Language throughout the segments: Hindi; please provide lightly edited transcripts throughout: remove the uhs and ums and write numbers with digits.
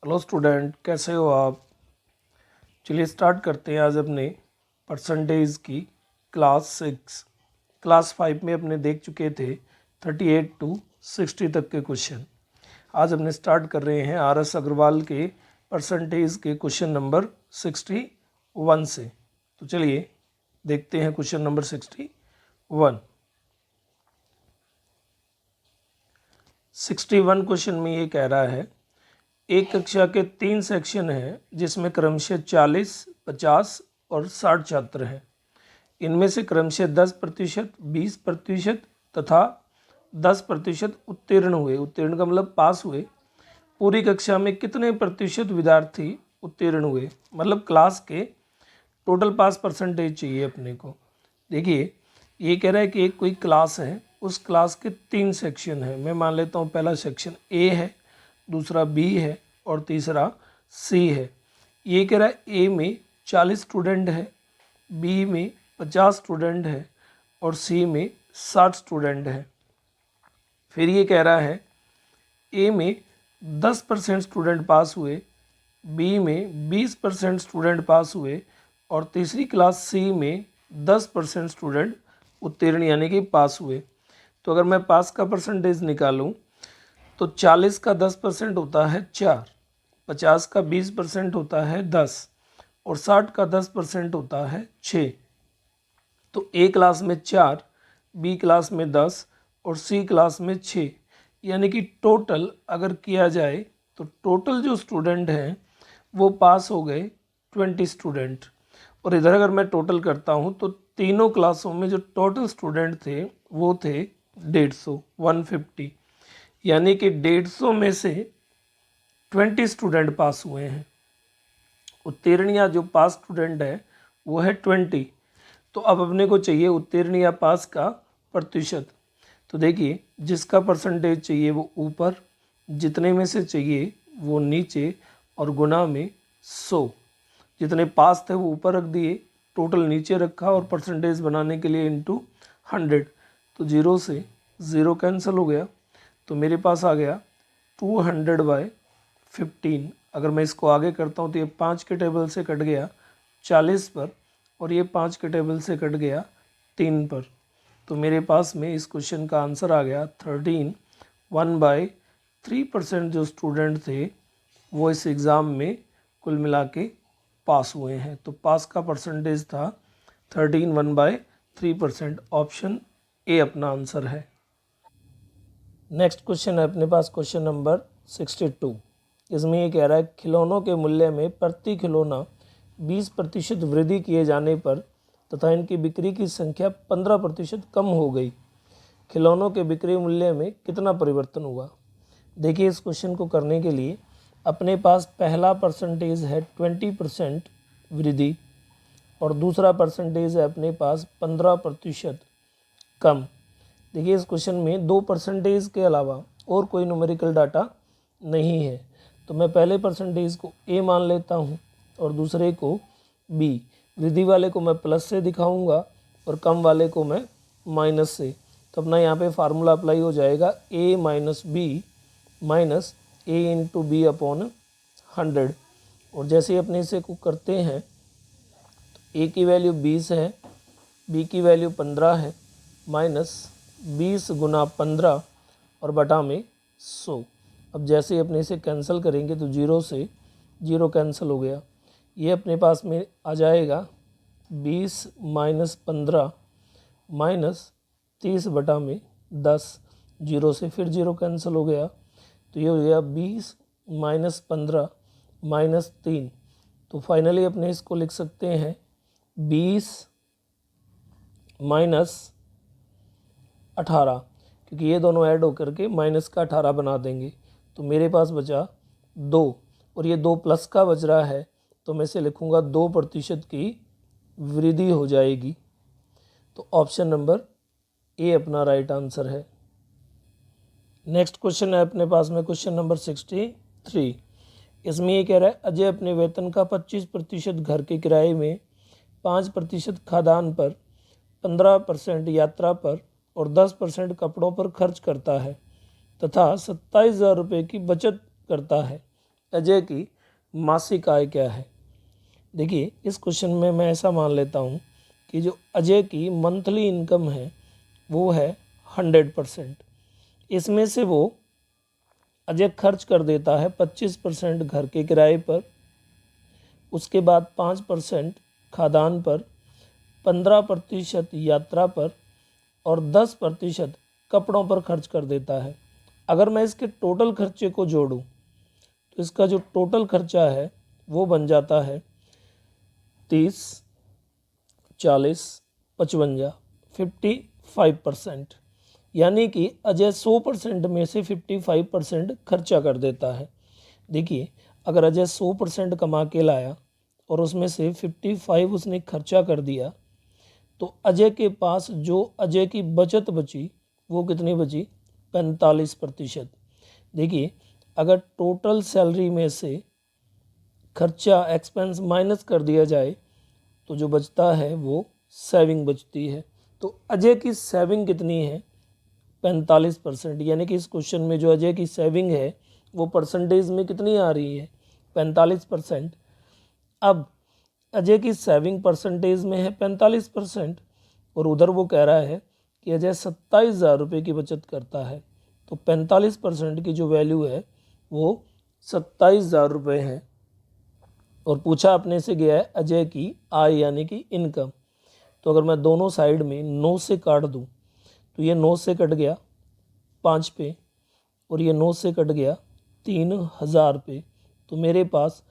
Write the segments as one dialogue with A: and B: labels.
A: हेलो स्टूडेंट, कैसे हो आप। चलिए स्टार्ट करते हैं। आज अपने परसेंटेज की क्लास 5 में अपने देख चुके थे 38 to 60 तक के क्वेश्चन। आज अपने स्टार्ट कर रहे हैं RS अग्रवाल के परसेंटेज के क्वेश्चन नंबर 61 से। तो चलिए देखते हैं क्वेश्चन नंबर 61 क्वेश्चन में ये कह रहा है, एक कक्षा के 3 सेक्शन हैं जिसमें क्रमशः 40, 50 और 60 छात्र हैं। इनमें से क्रमशः 10%, 20% तथा 10% उत्तीर्ण हुए। उत्तीर्ण का मतलब पास हुए। पूरी कक्षा में कितने प्रतिशत विद्यार्थी उत्तीर्ण हुए, मतलब क्लास के टोटल पास परसेंटेज चाहिए अपने को। देखिए ये कह रहा है कि एक कोई क्लास है, उस क्लास के 3 सेक्शन हैं। मैं मान लेता हूँ पहला सेक्शन ए है, दूसरा बी है और तीसरा सी है। ये कह रहा है ए में 40 स्टूडेंट है, बी में 50 स्टूडेंट है और सी में 60 स्टूडेंट है। फिर ये कह रहा है ए में 10% स्टूडेंट पास हुए, बी में 20% स्टूडेंट पास हुए और तीसरी क्लास सी में 10% स्टूडेंट उत्तीर्ण यानी कि पास हुए। तो अगर मैं पास का परसेंटेज निकालूं तो 40 का 10% होता है 4, 50 का 20% होता है 10 और 60 का 10% होता है 6। तो ए क्लास में 4, बी क्लास में 10 और सी क्लास में 6, यानी कि टोटल अगर किया जाए तो टोटल जो स्टूडेंट हैं वो पास हो गए 20 स्टूडेंट। और इधर अगर मैं टोटल करता हूँ तो तीनों क्लासों में जो टोटल स्टूडेंट थे वो थे 150, यानी कि 150 में से 20 स्टूडेंट पास हुए हैं। उत्तीर्ण या जो पास स्टूडेंट है वो है 20। तो अब अपने को चाहिए उत्तीर्ण या पास का प्रतिशत। तो देखिए जिसका परसेंटेज चाहिए वो ऊपर, जितने में से चाहिए वो नीचे और गुना में 100। जितने पास थे वो ऊपर रख दिए, टोटल नीचे रखा और परसेंटेज बनाने के लिए इनटू 100। तो 0 से 0 कैंसिल हो गया, तो मेरे पास आ गया 200/15। अगर मैं इसको आगे करता हूँ तो ये 5 के टेबल से कट गया 40 पर और ये 5 के टेबल से कट गया 3 पर। तो मेरे पास में इस क्वेश्चन का आंसर आ गया 13। 1/3% जो स्टूडेंट थे वो इस एग्ज़ाम में कुल मिला के पास हुए हैं। तो पास का परसेंटेज था 13, 1/3%। ऑप्शन ए अपना आंसर है। नेक्स्ट क्वेश्चन है अपने पास क्वेश्चन नंबर 62। इसमें ये कह रहा है खिलौनों के मूल्य में प्रति खिलौना 20% वृद्धि किए जाने पर तथा इनकी बिक्री की संख्या 15% कम हो गई। खिलौनों के बिक्री मूल्य में कितना परिवर्तन हुआ। देखिए इस क्वेश्चन को करने के लिए अपने पास पहला परसेंटेज है 20% वृद्धि और दूसरा परसेंटेज है अपने पास 15% कम। देखिए इस क्वेश्चन में 2 परसेंटेज के अलावा और कोई न्यूमेरिकल डाटा नहीं है। तो मैं पहले परसेंटेज को ए मान लेता हूँ और दूसरे को बी। वृद्धि वाले को मैं प्लस से दिखाऊंगा और कम वाले को मैं माइनस से। तो अपना यहाँ पे फार्मूला अप्लाई हो जाएगा a minus B minus A into B upon 100। और जैसे ही अपने इसे को करते हैं तो a की वैल्यू 20 है, b की वैल्यू 15 है, माइनस 20 गुना 15 और बटा में 100। अब जैसे ही अपने इसे कैंसिल करेंगे तो 0 से 0 कैंसिल हो गया। ये अपने पास में आ जाएगा 20 माइनस 15 माइनस 30 बटा में 10। 0 से फिर 0 कैंसिल हो गया, तो ये हो गया 20 माइनस 15 माइनस 3। तो फाइनली अपने इसको लिख सकते हैं 20 माइनस 18, क्योंकि ये दोनों ऐड होकर के माइनस का 18 बना देंगे। तो मेरे पास बचा 2 और ये 2 प्लस का बच रहा है, तो मैं इसे लिखूँगा 2% की वृद्धि हो जाएगी। तो ऑप्शन नंबर ए अपना राइट आंसर है। नेक्स्ट क्वेश्चन है अपने पास में क्वेश्चन नंबर 63। इसमें ये कह रहा है अजय अपने वेतन का 25% घर के किराए में, 5% खाद्यान्न पर, 15% यात्रा पर और 10% कपड़ों पर खर्च करता है तथा 27,000 रुपये की बचत करता है। अजय की मासिक आय क्या है। देखिए इस क्वेश्चन में मैं ऐसा मान लेता हूँ कि जो अजय की मंथली इनकम है वो है 100%। इसमें से वो अजय खर्च कर देता है 25% घर के किराए पर, उसके बाद 5% खाद्यान्न पर, 15% यात्रा पर और 10% कपड़ों पर खर्च कर देता है। अगर मैं इसके टोटल खर्चे को जोड़ूं तो इसका जो टोटल खर्चा है वो बन जाता है 30, 40, 55, 55%। यानी कि अजय 100% में से 55% खर्चा कर देता है। देखिए अगर अजय 100% कमा के लाया और उसमें से 55 उसने खर्चा कर दिया तो अजय के पास जो अजय की बचत बची वो कितनी बची, 45%। देखिए अगर टोटल सैलरी में से खर्चा एक्सपेंस माइनस कर दिया जाए तो जो बचता है वो सेविंग बचती है। तो अजय की सेविंग कितनी है, 45%। यानी कि इस क्वेश्चन में जो अजय की सेविंग है वो परसेंटेज में कितनी आ रही है, 45%। अब अजय की सेविंग परसेंटेज में है 45% और उधर वो कह रहा है कि अजय 27,000 रुपये की बचत करता है। तो 45% की जो वैल्यू है वो 27,000 रुपये है और पूछा अपने से गया है अजय की आय यानी कि इनकम। तो अगर मैं दोनों साइड में 9 से काट दूं तो ये 9 से कट गया 5 पे और ये 9 से कट गया 3,000 पे। तो मेरे पास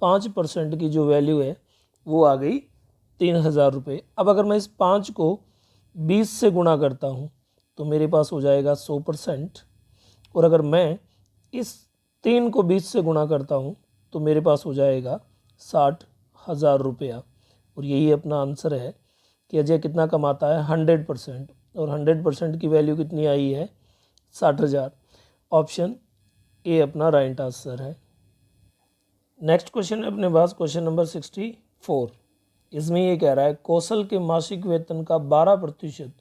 A: 5% की जो वैल्यू है वो आ गई 3,000 रुपये। अब अगर मैं इस 5 को 20 से गुणा करता हूँ तो मेरे पास हो जाएगा 100%। और अगर मैं इस 3 को 20 से गुणा करता हूँ तो मेरे पास हो जाएगा 60,000 रुपया। और यही अपना आंसर है कि अजय कितना कमाता है, 100%। और 100% की वैल्यू कितनी आई है, 60,000। ऑप्शन ए अपना राइट आंसर है। नेक्स्ट क्वेश्चन है अपने पास क्वेश्चन नंबर 64। इसमें ये कह रहा है कौशल के मासिक वेतन का 12%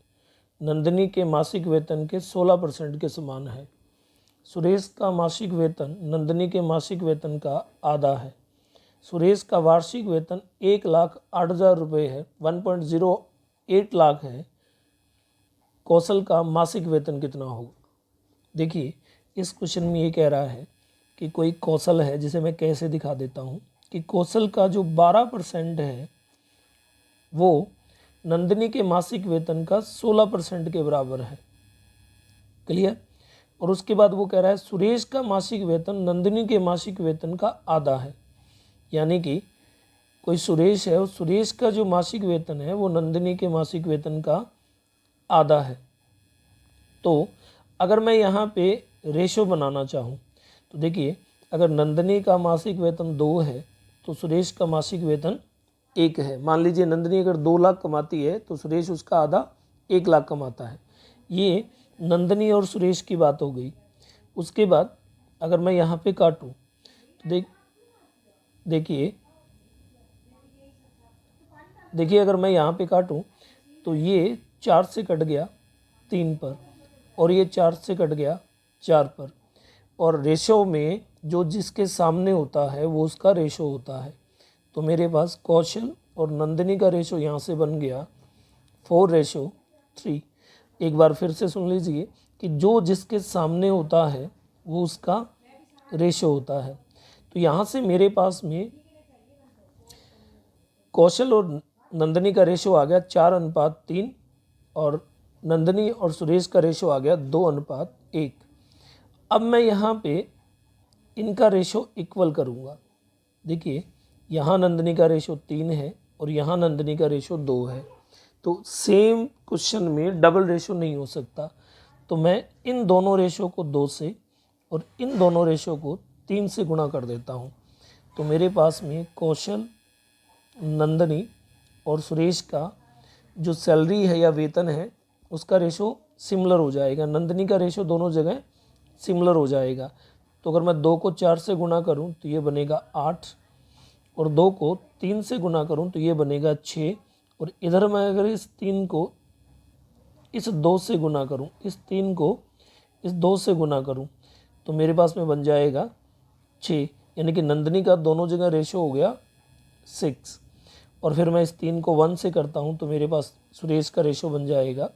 A: नंदिनी के मासिक वेतन के 16% के समान है। सुरेश का मासिक वेतन नंदिनी के मासिक वेतन का आधा है। सुरेश का वार्षिक वेतन 1,08,000 रुपये है, 1.08 लाख है। कौशल का मासिक वेतन कितना होगा। देखिए इस क्वेश्चन में ये कह रहा है कि कोई कौशल है, जिसे मैं कैसे दिखा देता हूँ कि कौशल का जो 12% है वो नंदिनी के मासिक वेतन का 16% के बराबर है। क्लियर। और उसके बाद वो कह रहा है सुरेश का मासिक वेतन नंदिनी के मासिक वेतन का आधा है। यानी कि कोई सुरेश है और सुरेश का जो मासिक वेतन है वो नंदिनी के मासिक वेतन का आधा है। तो अगर मैं यहाँ पे रेशो बनाना चाहूँ तो देखिए अगर नंदिनी का मासिक वेतन 2 है तो सुरेश का मासिक वेतन 1 है। मान लीजिए नंदिनी अगर 2 लाख कमाती है तो सुरेश उसका आधा 1 लाख कमाता है। ये नंदिनी और सुरेश की बात हो गई। उसके बाद अगर मैं यहाँ पे काटूँ तो देखिए अगर मैं यहाँ पे काटूँ तो ये 4 से कट गया 3 पर और ये 4 से कट गया 4 पर। और रेशो में जो जिसके सामने होता है वो उसका रेशो होता है। तो मेरे पास कौशल और नंदिनी का रेशो यहाँ से बन गया 4:3। एक बार फिर से सुन लीजिए कि जो जिसके सामने होता है वो उसका रेशो होता है। तो यहाँ से मेरे पास में कौशल और नंदिनी का रेशो आ गया 4:3 और नंदिनी और सुरेश का रेशो आ गया 2:1। अब मैं यहाँ पे इनका रेशो इक्वल करूँगा। देखिए यहाँ नंदिनी का रेशो 3 है और यहाँ नंदिनी का रेशो 2 है। तो सेम क्वेश्चन में डबल रेशो नहीं हो सकता। तो मैं इन दोनों रेशो को 2 से और इन दोनों रेशो को 3 से गुणा कर देता हूँ। तो मेरे पास में कौशल, नंदिनी और सुरेश का जो सैलरी है या वेतन है उसका रेशो सिमिलर हो जाएगा। नंदिनी का रेशो दोनों जगह सिमिलर हो जाएगा। तो अगर मैं 2 को 4 से गुणा करूं तो ये बनेगा 8 और 2 को 3 से गुणा करूं तो ये बनेगा 6 और इधर मैं अगर इस 3 को इस 2 से गुणा करूं, इस 3 को इस 2 से गुणा करूं तो मेरे पास में बन जाएगा 6। यानी कि नंदनी का दोनों जगह रेशो हो गया 6, और फिर मैं इस 3 को 1 से करता हूँ तो मेरे पास सुरेश का रेशो बन जाएगा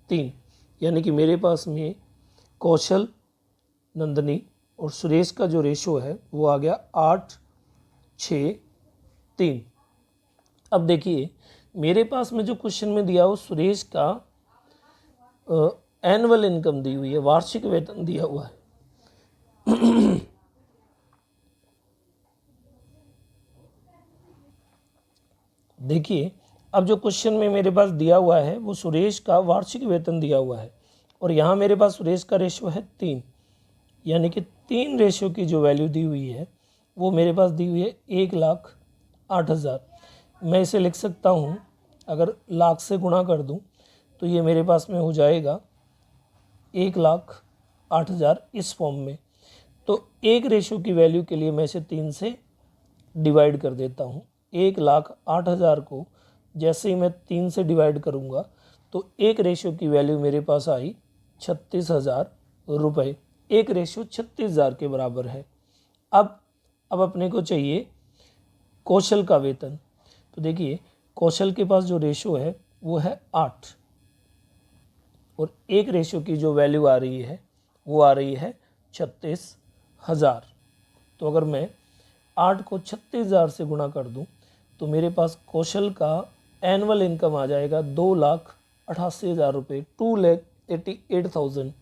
A: 3, यानी कि मेरे पास में कौशल, नंदनी और सुरेश का जो रेशो है वो आ गया 8, 6, 3। अब देखिए मेरे पास में जो क्वेश्चन में दिया हो सुरेश का एनुअल इनकम दी हुई है, वार्षिक वेतन दिया हुआ है। देखिए अब जो क्वेश्चन में मेरे पास दिया हुआ है वो सुरेश का वार्षिक वेतन दिया हुआ है, और यहाँ मेरे पास सुरेश का रेशो है 3, यानी कि 3 रेशो की जो वैल्यू दी हुई है वो मेरे पास दी हुई है 1,08,000। मैं इसे लिख सकता हूँ, अगर लाख से गुणा कर दूँ तो ये मेरे पास में हो जाएगा 1,08,000 इस फॉर्म में। तो एक रेशो की वैल्यू के लिए मैं इसे 3 से डिवाइड कर देता हूँ। 1,08,000 को जैसे ही मैं 3 से डिवाइड करूँगा तो एक रेशो की वैल्यू मेरे पास आई 36,000 रुपये। एक रेशो 36,000 के बराबर है। अब अपने को चाहिए कौशल का वेतन। तो देखिए कौशल के पास जो रेशो है वो है 8, और एक रेशो की जो वैल्यू आ रही है वो आ रही है 36,000। तो अगर मैं 8 को 36,000 से गुणा कर दूं तो मेरे पास कौशल का एनुअल इनकम आ जाएगा 2,88,000 रुपये, 2,88,000।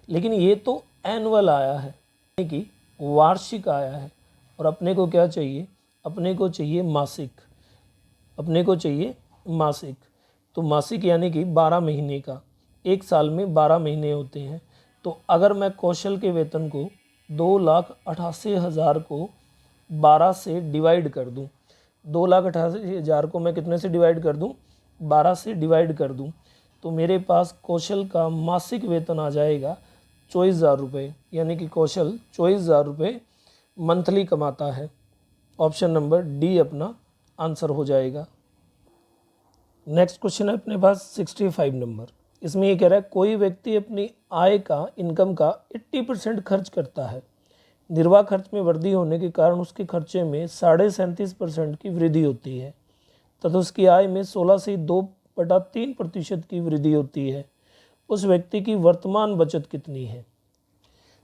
A: लेकिन ये तो एनुअल आया है, यानी कि वार्षिक आया है, और अपने को क्या चाहिए, अपने को चाहिए मासिक, अपने को चाहिए मासिक। तो मासिक यानी कि 12 महीने का, एक साल में 12 महीने होते हैं। तो अगर मैं कौशल के वेतन को 2,88,000 को 12 से डिवाइड कर दूं, 2,88,000 को मैं कितने से डिवाइड कर दूं, 12 से डिवाइड कर दूं, तो मेरे पास कौशल का मासिक वेतन आ जाएगा 24,000 रुपये, यानी कि कौशल 24,000 रुपये मंथली कमाता है। ऑप्शन नंबर डी अपना आंसर हो जाएगा। नेक्स्ट क्वेश्चन है अपने पास 65 नंबर। इसमें ये कह रहा है कोई व्यक्ति अपनी आय का, इनकम का 80% खर्च करता है। निर्वाह खर्च में वृद्धि होने के कारण उसके खर्चे में 37.5% की वृद्धि होती है तथा उसकी आय में 16 से 2/3% की वृद्धि होती है। उस व्यक्ति की वर्तमान बचत कितनी है?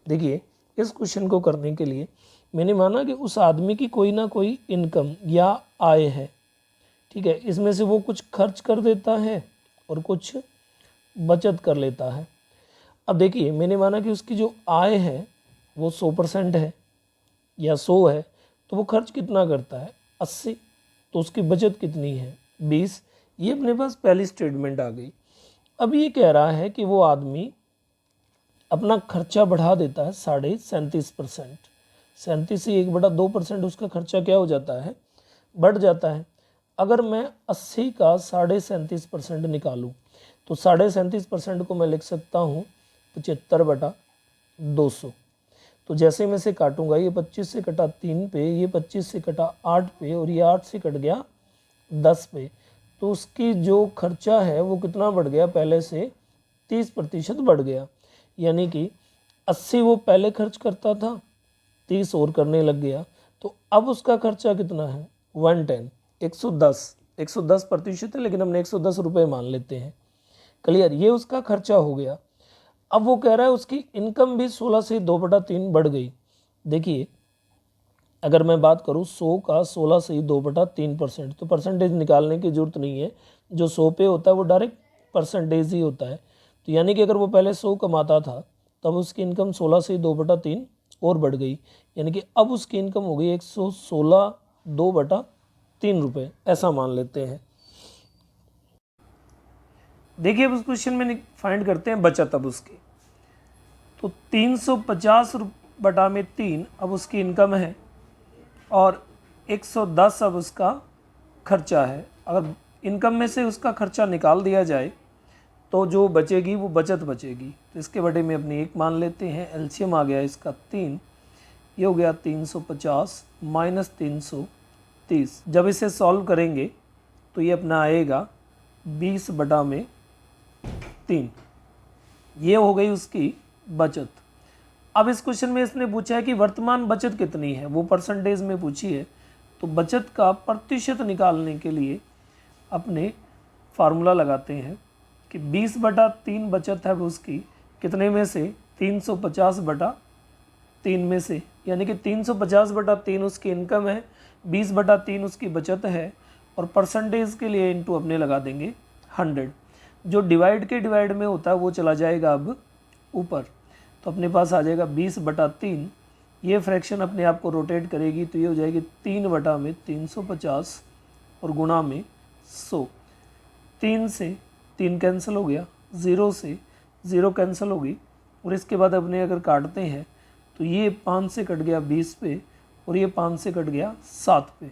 A: देखिए इस क्वेश्चन को करने के लिए मैंने माना कि उस आदमी की कोई ना कोई इनकम या आय है, ठीक है, इसमें से वो कुछ खर्च कर देता है और कुछ बचत कर लेता है। अब देखिए मैंने माना कि उसकी जो आय है वो 100% है या 100 है, तो वो खर्च कितना करता है, 80। तो उसकी बचत कितनी है, 20। ये अपने पास पहली स्टेटमेंट आ गई। अब ये कह रहा है कि वो आदमी अपना खर्चा बढ़ा देता है 37.5%। 37 से 1/2% उसका खर्चा क्या हो जाता है, बढ़ जाता है। अगर मैं 80 का 37.5% निकालूँ तो 37.5% को मैं लिख सकता हूँ 75/200। तो जैसे मैं इसे काटूंगा, ये 25 से कटा 3 पे, ये 25 से कटा 8 पे, और ये 8 से कट गया 10 पे। तो उसकी जो खर्चा है वो कितना बढ़ गया, पहले से 30% बढ़ गया। यानी कि 80 वो पहले खर्च करता था, 30 और करने लग गया, तो अब उसका खर्चा कितना है, 110, 110% है, लेकिन हमने 110 रुपये मान लेते हैं। क्लियर, ये उसका खर्चा हो गया। अब वो कह रहा है उसकी इनकम भी 16 से 2/3 बढ़ गई। देखिए अगर मैं बात करूँ 100 का 16 से 2/3%, तो परसेंटेज निकालने की ज़रूरत नहीं है, जो 100 पे होता है वो डायरेक्ट परसेंटेज ही होता है। तो यानी कि अगर वो पहले 100 कमाता था तब उसकी इनकम 16 से 2/3 और बढ़ गई, यानी कि अब उसकी इनकम हो गई 116 2/3 रुपये, ऐसा मान लेते हैं। देखिए अब उस क्वेश्चन में फाइंड करते हैं बचत। अब उसकी तो 350/3 अब उसकी इनकम है, और 110 अब उसका खर्चा है। अगर इनकम में से उसका खर्चा निकाल दिया जाए तो जो बचेगी वो बचत बचेगी। तो इसके बड़े में अपनी 1 मान लेते हैं। एलसीएम आ गया इसका 3, ये हो गया 350 माइनस 330। जब इसे सॉल्व करेंगे तो ये अपना आएगा 20/3। ये हो गई उसकी बचत। अब इस क्वेश्चन में इसने पूछा है कि वर्तमान बचत कितनी है, वो परसेंटेज में पूछी है। तो बचत का प्रतिशत निकालने के लिए अपने फार्मूला लगाते हैं कि 20/3 बचत है वो उसकी कितने में से, 350/3 में से, यानी कि 350/3 उसकी इनकम है, 20/3 उसकी बचत है, और परसेंटेज के लिए इनटू अपने लगा देंगे 100। जो डिवाइड के डिवाइड में होता है वो चला जाएगा अब ऊपर, तो अपने पास आ जाएगा 20/3। ये फ्रैक्शन अपने आप को रोटेट करेगी तो ये हो जाएगी 3/350 और गुणा में 100। 3 से 3 कैंसिल हो गया, 0 से 0 कैंसिल हो गई, और इसके बाद अपने अगर काटते हैं तो ये 5 से कट गया 20 पे, और ये 5 से कट गया 7 पे।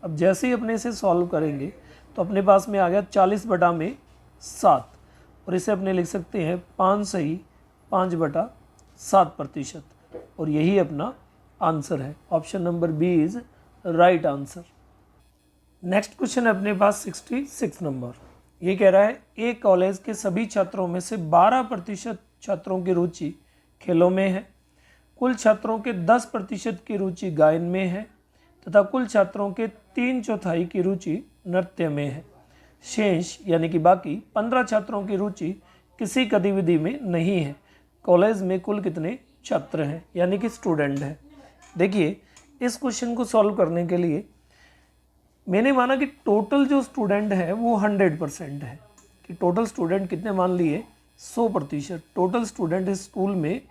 A: अब जैसे ही अपने इसे सॉल्व करेंगे तो अपने पास में आ गया 40/7, और इसे अपने लिख सकते हैं 5 सही 5/7%, और यही अपना आंसर है। Option number B is right answer. Next question है अपने पास 66 नंबर। ये कह रहा है एक कॉलेज के सभी छात्रों में से 12% छात्रों की रुचि खेलों में है, कुल छात्रों के 10% की रुचि गायन में है, तथा कुल छात्रों के 3/4 की रुचि नृत्य में है। शेष यानी कि बाकी 15 छात्रों की रुचि किसी गतिविधि में नहीं है। कॉलेज में कुल कितने छात्र हैं, यानी कि स्टूडेंट हैं। देखिए इस क्वेश्चन को सॉल्व करने के लिए मैंने माना कि टोटल जो स्टूडेंट है वो 100% है, कि टोटल स्टूडेंट कितने मान लिए 100%। टोटल स्टूडेंट इस स्कूल में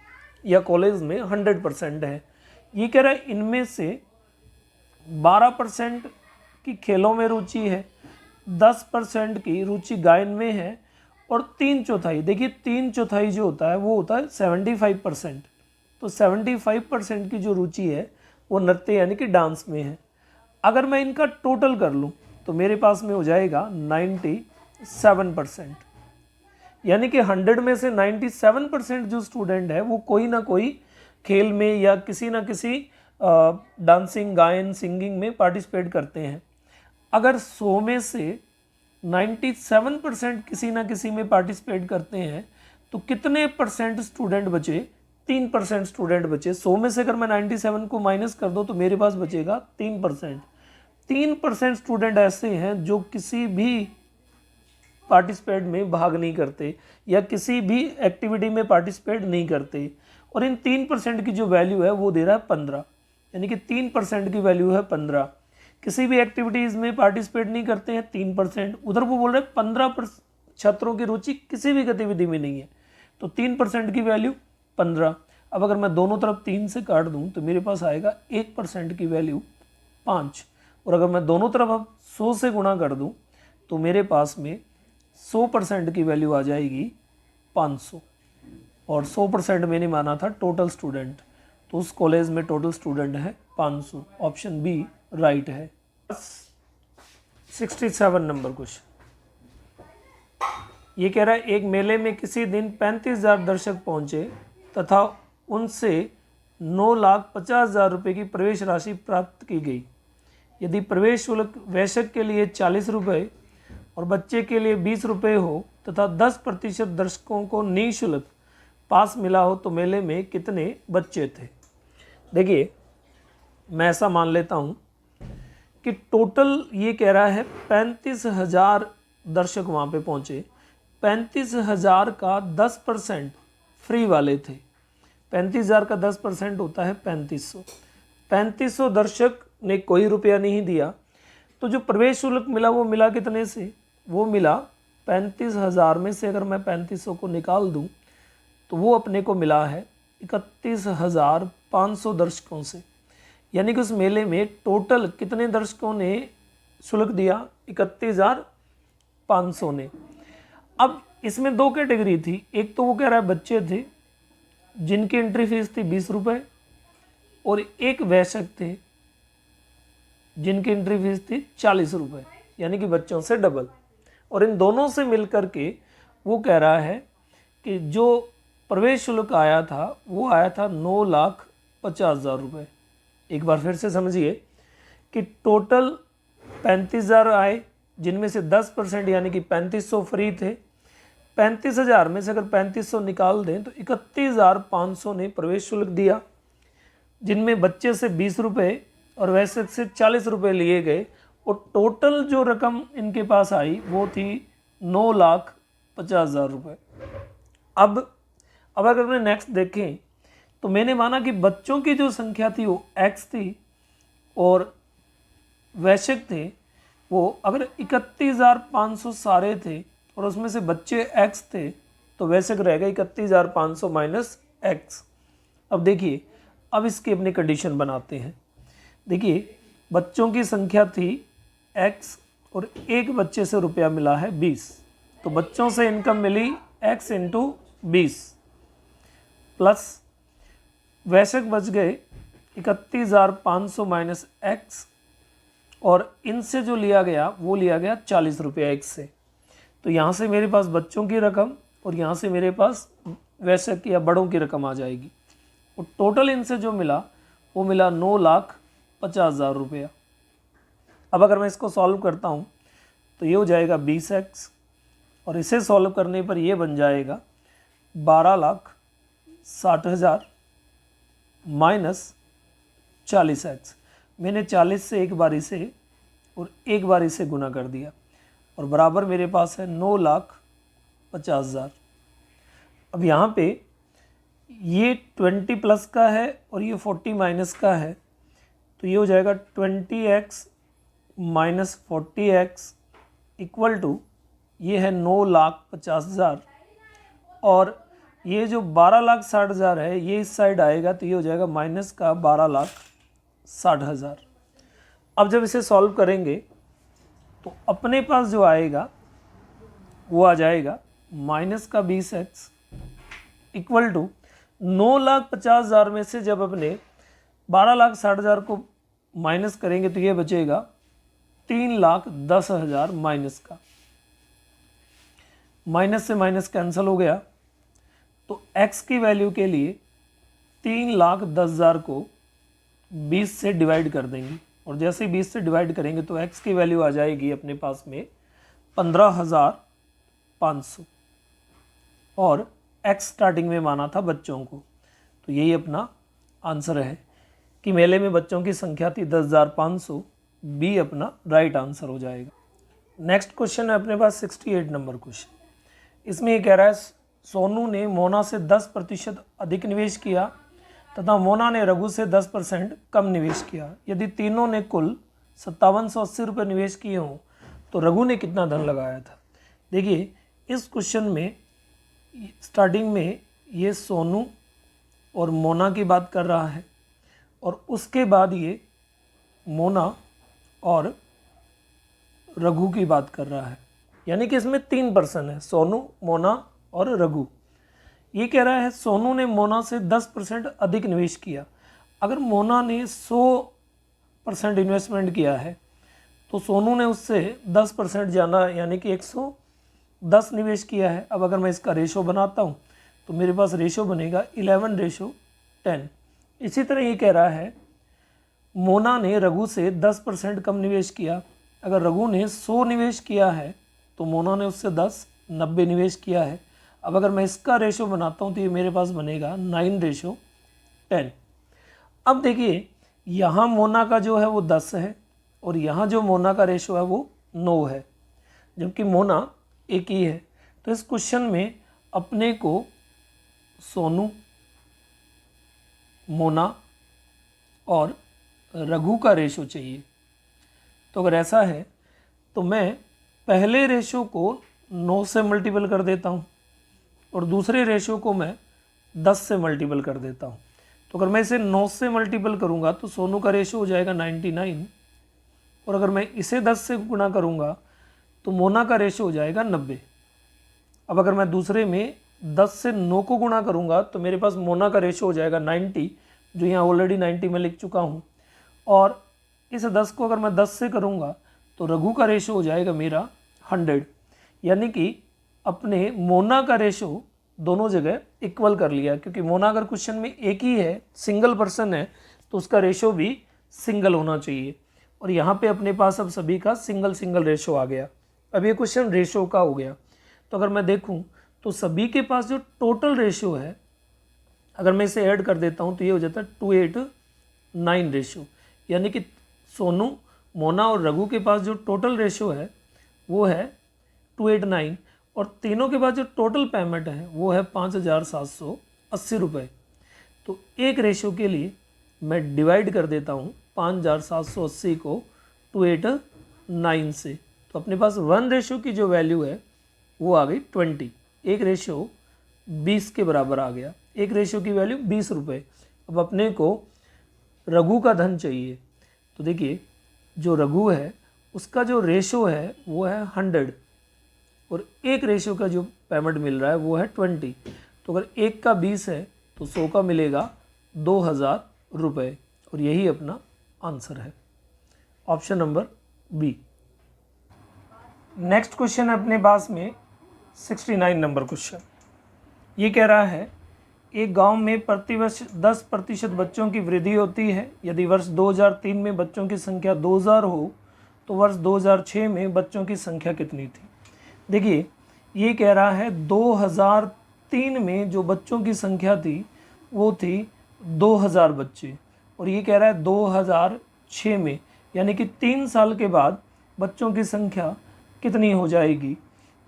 A: या कॉलेज में 100% है। ये कह रहा है इनमें से 12% की खेलों में रुचि है, 10% की रुचि गायन में है, और 3/4, देखिए 3/4 जो होता है वो होता है 75%। तो 75% की जो रुचि है वो नृत्य यानी कि डांस में है। अगर मैं इनका टोटल कर लूँ तो मेरे पास में हो जाएगा 97%, यानी कि 100 में से 97% जो स्टूडेंट है वो कोई ना कोई खेल में या किसी ना किसी डांसिंग, गायन, सिंगिंग में पार्टिसिपेट करते हैं। अगर 100 में से 97% किसी ना किसी में पार्टिसिपेट करते हैं तो कितने परसेंट स्टूडेंट बचे, 3% स्टूडेंट बचे। 100 में से अगर मैं 97 को माइनस कर दूं तो मेरे पास बचेगा 3%। 3% स्टूडेंट ऐसे हैं जो किसी भी पार्टिसिपेट में भाग नहीं करते या किसी भी एक्टिविटी में पार्टिसिपेट नहीं करते, और इन 3% की जो वैल्यू है वो दे रहा है 15, यानी कि 3% की वैल्यू है 15। किसी भी एक्टिविटीज़ में पार्टिसिपेट नहीं करते हैं 3%, उधर वो बोल रहे हैं 15 छात्रों की रुचि किसी भी गतिविधि में नहीं है, तो 3% की वैल्यू 15। अब अगर मैं दोनों तरफ 3 से काट दूं तो मेरे पास आएगा 1% की वैल्यू 5, और अगर मैं दोनों तरफ अब 100 से गुणा कर दूं तो मेरे पास में 100% की वैल्यू आ जाएगी 500, और 100% मैंने माना था टोटल स्टूडेंट, तो उस कॉलेज में टोटल स्टूडेंट है 500। ऑप्शन बी राइट है। 67 नंबर क्वेश्चन। ये कह रहा है एक मेले में किसी दिन 35,000 दर्शक पहुंचे तथा उनसे 9,50,000 रुपये की प्रवेश राशि प्राप्त की गई। यदि प्रवेश शुल्क वयस्क के लिए 40 रुपये और बच्चे के लिए 20 रुपये हो तथा 10% दर्शकों को निःशुल्क पास मिला हो तो मेले में कितने बच्चे थे। देखिए मैं ऐसा मान लेता हूँ कि टोटल ये कह रहा है 35,000 दर्शक वहाँ पे पहुँचे, 35,000 का 10% फ्री वाले थे। 35,000 का 10% होता है 3500। 3500 दर्शक ने कोई रुपया नहीं दिया, तो जो प्रवेश शुल्क मिला वो मिला कितने से, वो मिला 35,000 में से अगर मैं 3500 को निकाल दूं तो वो अपने को मिला है 31,500 दर्शकों से। यानी कि उस मेले में टोटल कितने दर्शकों ने शुल्क दिया, 31,500 ने। अब इसमें दो कैटेगरी थी, एक तो वो कह रहा है बच्चे थे जिनकी एंट्री फीस थी 20 रुपये, और एक वयस्क थे जिनकी एंट्री फीस थी 40 रुपये, यानी कि बच्चों से डबल। और इन दोनों से मिलकर के वो कह रहा है कि जो प्रवेश शुल्क आया था वो आया था 9,50,000 रुपये। एक बार फिर से समझिए कि टोटल 35,000 आए जिनमें से 10% यानी कि 3500 फ्री थे, 35,000 में से अगर 3500 निकाल दें तो 31,500 ने प्रवेश शुल्क दिया, जिनमें बच्चे से 20 रुपये और वैसे से 40 रुपये लिए गए, और टोटल जो रकम इनके पास आई वो थी 9,50,000 रुपये। अब अगर हमने नेक्स्ट देखें तो मैंने माना कि बच्चों की जो संख्या थी वो x थी और वैश्यक थे वो, अगर 31,500 सारे थे और उसमें से बच्चे x थे तो वैश्यक रहेगा 31,500 माइनस x। अब देखिए, अब इसकी अपनी कंडीशन बनाते हैं। देखिए, बच्चों की संख्या थी x और एक बच्चे से रुपया मिला है 20, तो बच्चों से इनकम मिली x इंटू 20 प्लस वैश्यक बच गए 31,500 माइनस x, और इनसे जो लिया गया वो लिया गया 40 रुपया x से। तो यहाँ से मेरे पास बच्चों की रकम और यहाँ से मेरे पास वैश्यक या बड़ों की रकम आ जाएगी, और टोटल इनसे जो मिला वो मिला 9,50,000 रुपया। अब अगर मैं इसको सॉल्व करता हूँ तो ये हो जाएगा 20x, और इसे सॉल्व करने पर ये बन जाएगा 12,60,000 माइनस 40x। मैंने 40 से एक बारी से और एक बारी से गुना कर दिया, और बराबर मेरे पास है 9,50,000। अब यहाँ पे ये 20 प्लस का है और ये 40 माइनस का है, तो ये हो जाएगा 20x minus 40x equal to ये है 9,50,000, और ये जो 12,60,000 है ये इस साइड आएगा तो ये हो जाएगा माइनस का 12,60,000। अब जब इसे सॉल्व करेंगे तो अपने पास जो आएगा वो आ जाएगा माइनस का 20x इक्वल टू 9,50,000 में से जब अपने 12,60,000 को माइनस करेंगे तो ये बचेगा 3,10,000 माइनस का। माइनस से माइनस कैंसिल हो गया, तो x की वैल्यू के लिए 3,10,000 को 20 से डिवाइड कर देंगे, और जैसे ही 20 से डिवाइड करेंगे तो x की वैल्यू आ जाएगी अपने पास में 15,500, और x स्टार्टिंग में माना था बच्चों को। तो यही अपना आंसर है कि मेले में बच्चों की संख्या थी 10,500, बी अपना राइट आंसर हो जाएगा। नेक्स्ट क्वेश्चन है अपने पास 68 नंबर क्वेश्चन। इसमें ये कह रहा है सोनू ने मोना से 10% अधिक निवेश किया तथा मोना ने रघु से 10% कम निवेश किया। यदि तीनों ने कुल 5780 रुपये निवेश किए हों तो रघु ने कितना धन लगाया था। देखिए, इस क्वेश्चन में स्टार्टिंग में ये सोनू और मोना की बात कर रहा है, और उसके बाद ये मोना और रघु की बात कर रहा है, यानी कि इसमें 3 पर्सन है, सोनू, मोना और रघु। ये कह रहा है सोनू ने मोना से 10% अधिक निवेश किया। अगर मोना ने 100% इन्वेस्टमेंट किया है तो सोनू ने उससे 10% जाना, यानी कि 110 निवेश किया है। अब अगर मैं इसका रेशो बनाता हूँ तो मेरे पास रेशो बनेगा 11:10। इसी तरह ये कह रहा है मोना ने रघु से 10% कम निवेश किया। अगर रघु ने 100 निवेश किया है तो मोना ने उससे 90 निवेश किया है। अब अगर मैं इसका रेशो बनाता हूँ तो ये मेरे पास बनेगा 9:10। अब देखिए, यहाँ मोना का जो है वो 10 है और यहाँ जो मोना का रेशो है वो 9 है, जबकि मोना एक ही है। तो इस क्वेश्चन में अपने को सोनू, मोना और रघु का रेशो चाहिए। तो अगर ऐसा है तो मैं पहले रेशो को 9 से मल्टीपल कर देता हूँ और दूसरे रेशो को मैं 10 से मल्टीपल कर देता हूँ। तो अगर मैं इसे 9 से मल्टीपल करूँगा तो सोनू का रेशो हो जाएगा 99, और अगर मैं इसे 10 से गुणा करूँगा तो मोना का रेशो हो जाएगा 90। अब अगर मैं दूसरे में 10 से 9 को गुणा करूँगा तो मेरे पास मोना का रेशो हो जाएगा 90, जो यहाँ ऑलरेडी 90 में लिख चुका हूँ, और इस 10 को अगर मैं 10 से करूँगा तो रघु का रेशो हो जाएगा मेरा 100। यानी कि अपने मोना का रेशो दोनों जगह इक्वल कर लिया, क्योंकि मोना अगर क्वेश्चन में एक ही है, सिंगल पर्सन है, तो उसका रेशो भी सिंगल होना चाहिए। और यहाँ पे अपने पास अब सभी का सिंगल रेशो आ गया। अब ये क्वेश्चन रेशो का हो गया। तो अगर मैं देखूँ तो सभी के पास जो टोटल रेशो है, अगर मैं इसे ऐड कर देता हूँ तो ये हो जाता है 289 रेशो, यानी कि सोनू, मोना और रघु के पास जो टोटल रेशो है वो है 289, और तीनों के पास जो टोटल पेमेंट है वो है 5,780 रुपये। तो एक रेशो के लिए मैं डिवाइड कर देता हूँ 5,780 को 289 से, तो अपने पास 1 रेशो की जो वैल्यू है वो आ गई 20। एक रेशो 20 के बराबर आ गया, एक रेशो की वैल्यू 20 रुपये। अब अपने को रघु का धन चाहिए, तो देखिए जो रघु है उसका जो रेशो है वो है 100, और एक रेशो का जो पेमेंट मिल रहा है वो है 20। तो अगर एक का 20 है तो 100 का मिलेगा 2,000 रुपये, और यही अपना आंसर है, option number B. Next question है अपने पास में 69 नंबर क्वेश्चन। ये कह रहा है एक गांव में प्रतिवर्ष 10% बच्चों की वृद्धि होती है। यदि वर्ष 2003 में बच्चों की संख्या 2000 हो तो वर्ष 2006 में बच्चों की संख्या कितनी थी। देखिए ये कह रहा है 2003 में जो बच्चों की संख्या थी वो थी 2000 बच्चे, और ये कह रहा है 2006 में, यानी कि 3 साल के बाद बच्चों की संख्या कितनी हो जाएगी।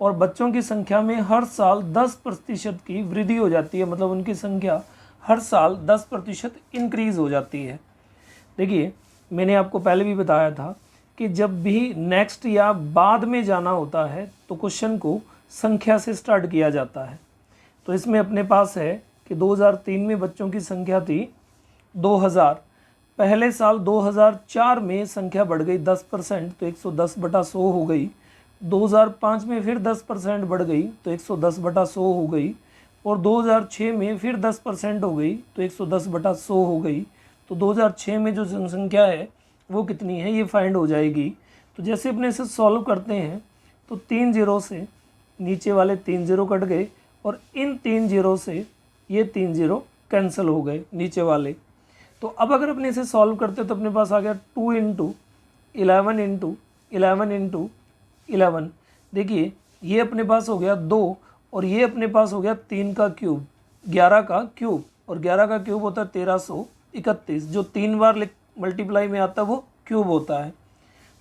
A: और बच्चों की संख्या में हर साल 10% की वृद्धि हो जाती है, मतलब उनकी संख्या हर साल 10% इंक्रीज़ हो जाती है। देखिए मैंने आपको पहले भी बताया था कि जब भी नेक्स्ट या बाद में जाना होता है तो क्वेश्चन को संख्या से स्टार्ट किया जाता है। तो इसमें अपने पास है कि 2003 में बच्चों की संख्या थी 2000, पहले साल 2004 में संख्या बढ़ गई 10%, तो 110/100 हो गई। 2005 में फिर 10% बढ़ गई तो 110/100 हो गई, और 2006 में फिर 10% हो गई तो 110/100 हो गई। तो 2006 में जो जनसंख्या है वो कितनी है ये फाइंड हो जाएगी। तो जैसे अपने इसे सॉल्व करते हैं तो 3 जीरो से नीचे वाले 3 जीरो कट गए, और इन 3 जीरो से ये 3 जीरो कैंसिल हो गए नीचे वाले। तो अब अगर अपने इसे सॉल्व करते तो अपने पास आ गया 2 × 11 × 11 × 11। देखिए ये अपने पास हो गया 2, और ये अपने पास हो गया 3 का क्यूब, 11 का क्यूब, और 11 का क्यूब होता है 1331, जो 3 बार मल्टीप्लाई में आता है वो क्यूब होता है।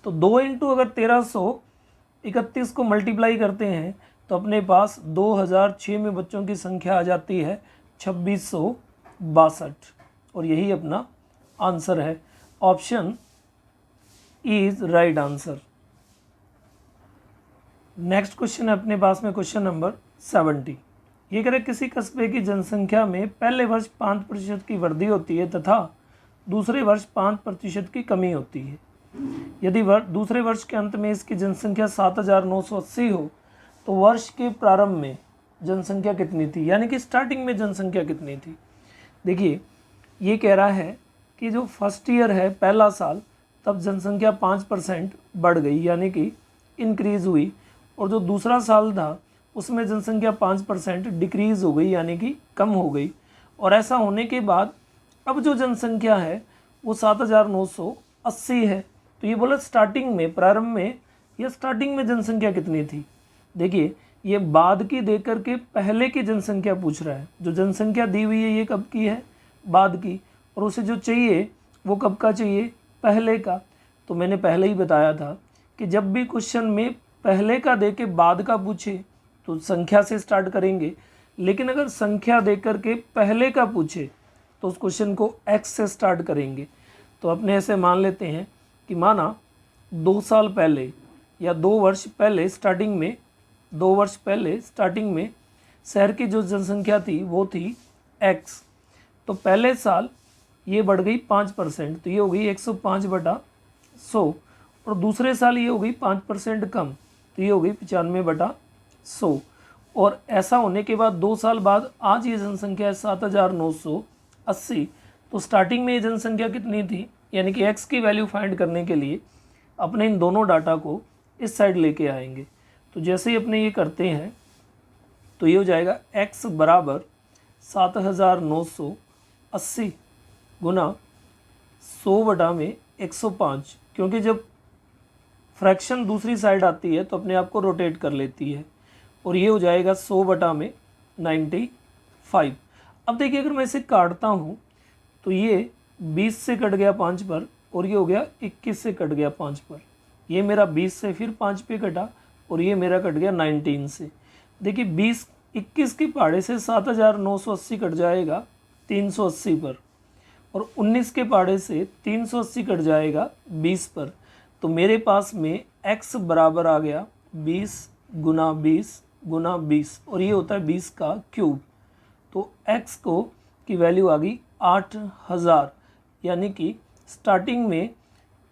A: तो 2 × अगर 1331 को मल्टीप्लाई करते हैं तो अपने पास 2006 में बच्चों की संख्या आ जाती है 2662, और यही अपना आंसर है, option is right answer. Next question है अपने पास में क्वेश्चन नंबर 70। ये कह रहे किसी कस्बे की जनसंख्या में पहले वर्ष 5% की वृद्धि होती है तथा दूसरे वर्ष 5% की कमी होती है। यदि दूसरे वर्ष के अंत में इसकी जनसंख्या 7,980 हो तो वर्ष के प्रारंभ में जनसंख्या कितनी थी, यानी कि स्टार्टिंग में जनसंख्या कितनी थी। देखिए ये कह रहा है कि जो फर्स्ट ईयर है पहला साल, तब जनसंख्या 5% बढ़ गई यानी कि इंक्रीज़ हुई, और जो दूसरा साल था उसमें जनसंख्या 5% डिक्रीज़ हो गई यानी कि कम हो गई। और ऐसा होने के बाद अब जो जनसंख्या है वो 7,980 है। तो ये बोला स्टार्टिंग में, प्रारंभ में या स्टार्टिंग में जनसंख्या कितनी थी। देखिए ये बाद की दे करके पहले की जनसंख्या पूछ रहा है। जो जनसंख्या दी हुई है ये कब की है, बाद की, और उसे जो चाहिए वो कब का चाहिए, पहले का। तो मैंने पहले ही बताया था कि जब भी क्वेश्चन में पहले का दे के बाद का पूछे तो संख्या से स्टार्ट करेंगे, लेकिन अगर संख्या दे करके पहले का पूछे तो उस क्वेश्चन को एक्स से स्टार्ट करेंगे। तो अपने ऐसे मान लेते हैं कि माना 2 साल पहले या 2 वर्ष पहले स्टार्टिंग में, 2 वर्ष पहले स्टार्टिंग में शहर की जो जनसंख्या थी वो थी एक्स। तो पहले साल ये बढ़ गई 5%, तो ये हो गई 105/100, और दूसरे साल ये हो गई 5% कम, तो ये हो गई 95/100। और ऐसा होने के बाद 2 साल बाद आज ये जनसंख्या है 7,980। तो स्टार्टिंग में ये जनसंख्या कितनी थी, यानी कि एक्स की वैल्यू फाइंड करने के लिए अपने इन दोनों डाटा को इस साइड लेके आएंगे। तो जैसे ही अपने ये करते हैं तो ये हो जाएगा x बराबर 7,980 गुना 100/105, क्योंकि जब फ्रैक्शन दूसरी साइड आती है तो अपने आप को रोटेट कर लेती है। और ये हो जाएगा 100 बटा में 95। अब देखिए अगर मैं इसे काटता हूँ तो ये 20 से कट गया 5 पर और ये हो गया 21 से कट गया 5 पर। ये मेरा 20 से फिर 5 पे कटा और ये मेरा कट गया 19 से। देखिए 21 के पहाड़े से 7980 कट जाएगा 380 पर और 19 के पहाड़े से 380 कट जाएगा 20 पर। तो मेरे पास में x बराबर आ गया 20 गुना 20 गुना 20 और ये होता है 20 का क्यूब। तो x को की वैल्यू आ गई 8000, यानी कि स्टार्टिंग में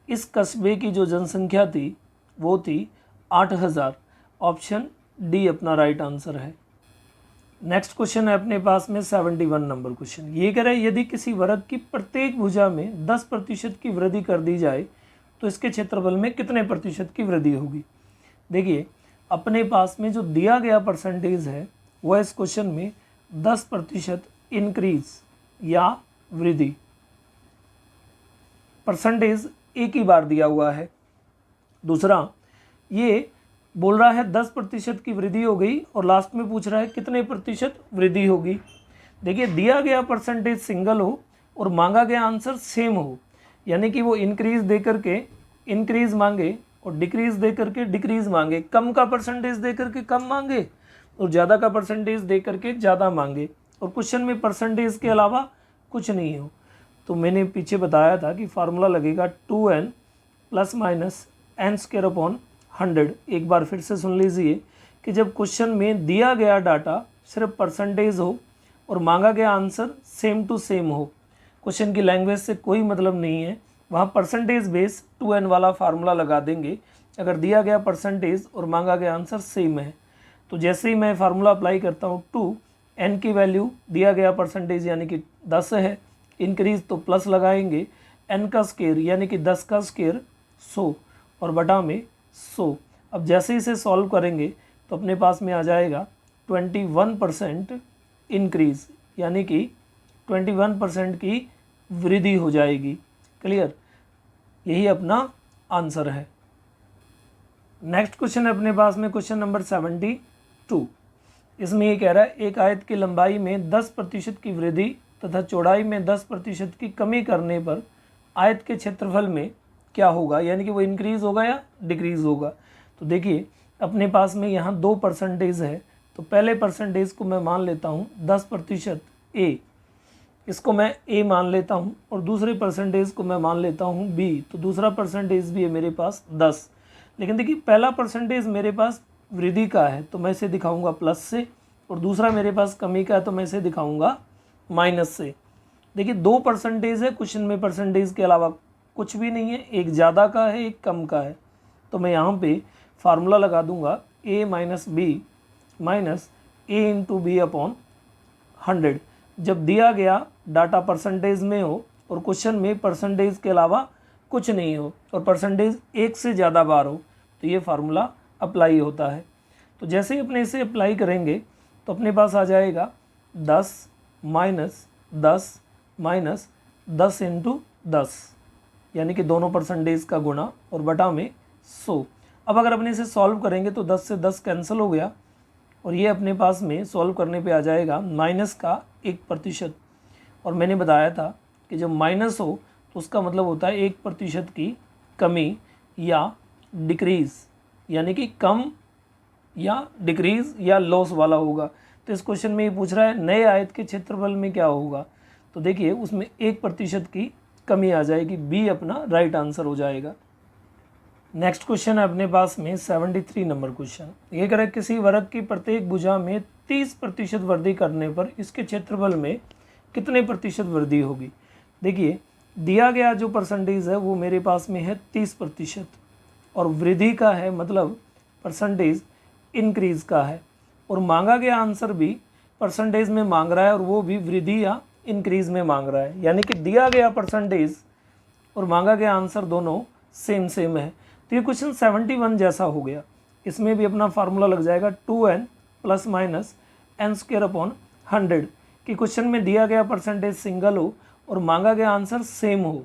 A: इस कस्बे की जो जनसंख्या थी वो थी 8000। ऑप्शन डी अपना राइट आंसर है। नेक्स्ट क्वेश्चन है अपने पास में 71 नंबर क्वेश्चन। ये कह रहा है यदि किसी वर्ग की प्रत्येक भुजा में 10% की वृद्धि कर दी जाए तो इसके क्षेत्रफल में कितने प्रतिशत की वृद्धि होगी। देखिए अपने पास में जो दिया गया परसेंटेज है वह इस क्वेश्चन में 10% इंक्रीज या वृद्धि, परसेंटेज एक ही बार दिया हुआ है। दूसरा ये बोल रहा है 10% की वृद्धि हो गई और लास्ट में पूछ रहा है कितने प्रतिशत वृद्धि होगी। देखिए दिया गया परसेंटेज सिंगल हो और मांगा गया आंसर सेम हो, यानी कि वो इंक्रीज दे करके इंक्रीज मांगे और डिक्रीज दे करके डिक्रीज मांगे, कम का परसेंटेज दे करके कम मांगे और ज़्यादा का परसेंटेज दे करके ज़्यादा मांगे और क्वेश्चन में परसेंटेज के अलावा कुछ नहीं हो। तो मैंने पीछे बताया था कि फार्मूला लगेगा 2n plus minus n square upon 100। एक बार फिर से सुन लीजिए कि जब क्वेश्चन में दिया गया डाटा सिर्फ परसेंटेज हो और मांगा गया आंसर सेम टू सेम हो, क्वेश्चन की लैंग्वेज से कोई मतलब नहीं है, वहाँ परसेंटेज बेस 2n वाला फार्मूला लगा देंगे अगर दिया गया परसेंटेज और मांगा गया आंसर सेम है। तो जैसे ही मैं फार्मूला अप्लाई करता हूँ 2n की वैल्यू दिया गया परसेंटेज यानी कि 10 है, इंक्रीज तो प्लस लगाएंगे, n का स्क्वायर यानी कि 10 का स्क्वायर 100 और बटा में 100। अब जैसे ही इसे सॉल्व करेंगे तो अपने पास में आ जाएगा 21% इंक्रीज, यानी कि 21% की वृद्धि हो जाएगी। क्लियर, यही अपना आंसर है। नेक्स्ट क्वेश्चन है अपने पास में क्वेश्चन नंबर 72। इसमें ये कह रहा है एक आयत की लंबाई में 10% की वृद्धि तथा चौड़ाई में 10% की कमी करने पर आयत के क्षेत्रफल में क्या होगा, यानी कि वो इंक्रीज होगा या डिक्रीज होगा। तो देखिए अपने पास में यहाँ 2 परसेंटेज है, तो पहले परसेंटेज को मैं मान लेता हूँ 10% ए, इसको मैं ए मान लेता हूँ और दूसरे परसेंटेज को मैं मान लेता हूँ बी। तो दूसरा परसेंटेज भी है मेरे पास 10, लेकिन देखिए पहला परसेंटेज मेरे पास वृद्धि का है तो मैं इसे दिखाऊंगा प्लस से और दूसरा मेरे पास कमी का है तो मैं इसे दिखाऊंगा माइनस से। देखिए 2 परसेंटेज है, क्वेश्चन में परसेंटेज के अलावा कुछ भी नहीं है, एक ज़्यादा का है एक कम का है। तो मैं यहाँ पे फार्मूला लगा दूंगा a minus B minus A into B upon 100। जब दिया गया डाटा परसेंटेज में हो और क्वेश्चन में परसेंटेज के अलावा कुछ नहीं हो और परसेंटेज एक से ज़्यादा बार हो तो ये फार्मूला अप्लाई होता है। तो जैसे ही अपने इसे अप्लाई करेंगे तो अपने पास आ जाएगा 10 माइनस 10 माइनस 10 इंटू 10, यानी कि दोनों परसेंटेज का गुणा और बटा में 100। अब अगर अपने इसे सॉल्व करेंगे तो 10 से 10 कैंसिल हो गया और ये अपने पास में सॉल्व करने पे आ जाएगा माइनस का 1%। और मैंने बताया था कि जब माइनस हो तो उसका मतलब होता है 1% की कमी या डिक्रीज़, यानी कि कम या डिक्रीज़ या लॉस वाला होगा। तो इस क्वेश्चन में ये पूछ रहा है नए आयत के क्षेत्रफल में क्या होगा, तो देखिए उसमें 1% की कमी आ जाएगी, बी अपना राइट आंसर हो जाएगा। नेक्स्ट क्वेश्चन है अपने पास में 73 नंबर क्वेश्चन। ये कह रहा है किसी वर्ग की प्रत्येक भुजा में 30% वृद्धि करने पर इसके क्षेत्रफल में कितने प्रतिशत वृद्धि होगी। देखिए दिया गया जो परसेंटेज है वो मेरे पास में है 30% और वृद्धि का है मतलब परसेंटेज इंक्रीज का है और मांगा गया आंसर भी परसेंटेज में मांग रहा है और वो भी वृद्धि या इंक्रीज में मांग रहा है, यानी कि दिया गया परसेंटेज और मांगा गया आंसर दोनों सेम सेम है। तो ये क्वेश्चन 71 जैसा हो गया। इसमें भी अपना फार्मूला लग जाएगा 2n plus minus n square upon 100 कि क्वेश्चन में दिया गया परसेंटेज सिंगल हो और मांगा गया आंसर सेम हो।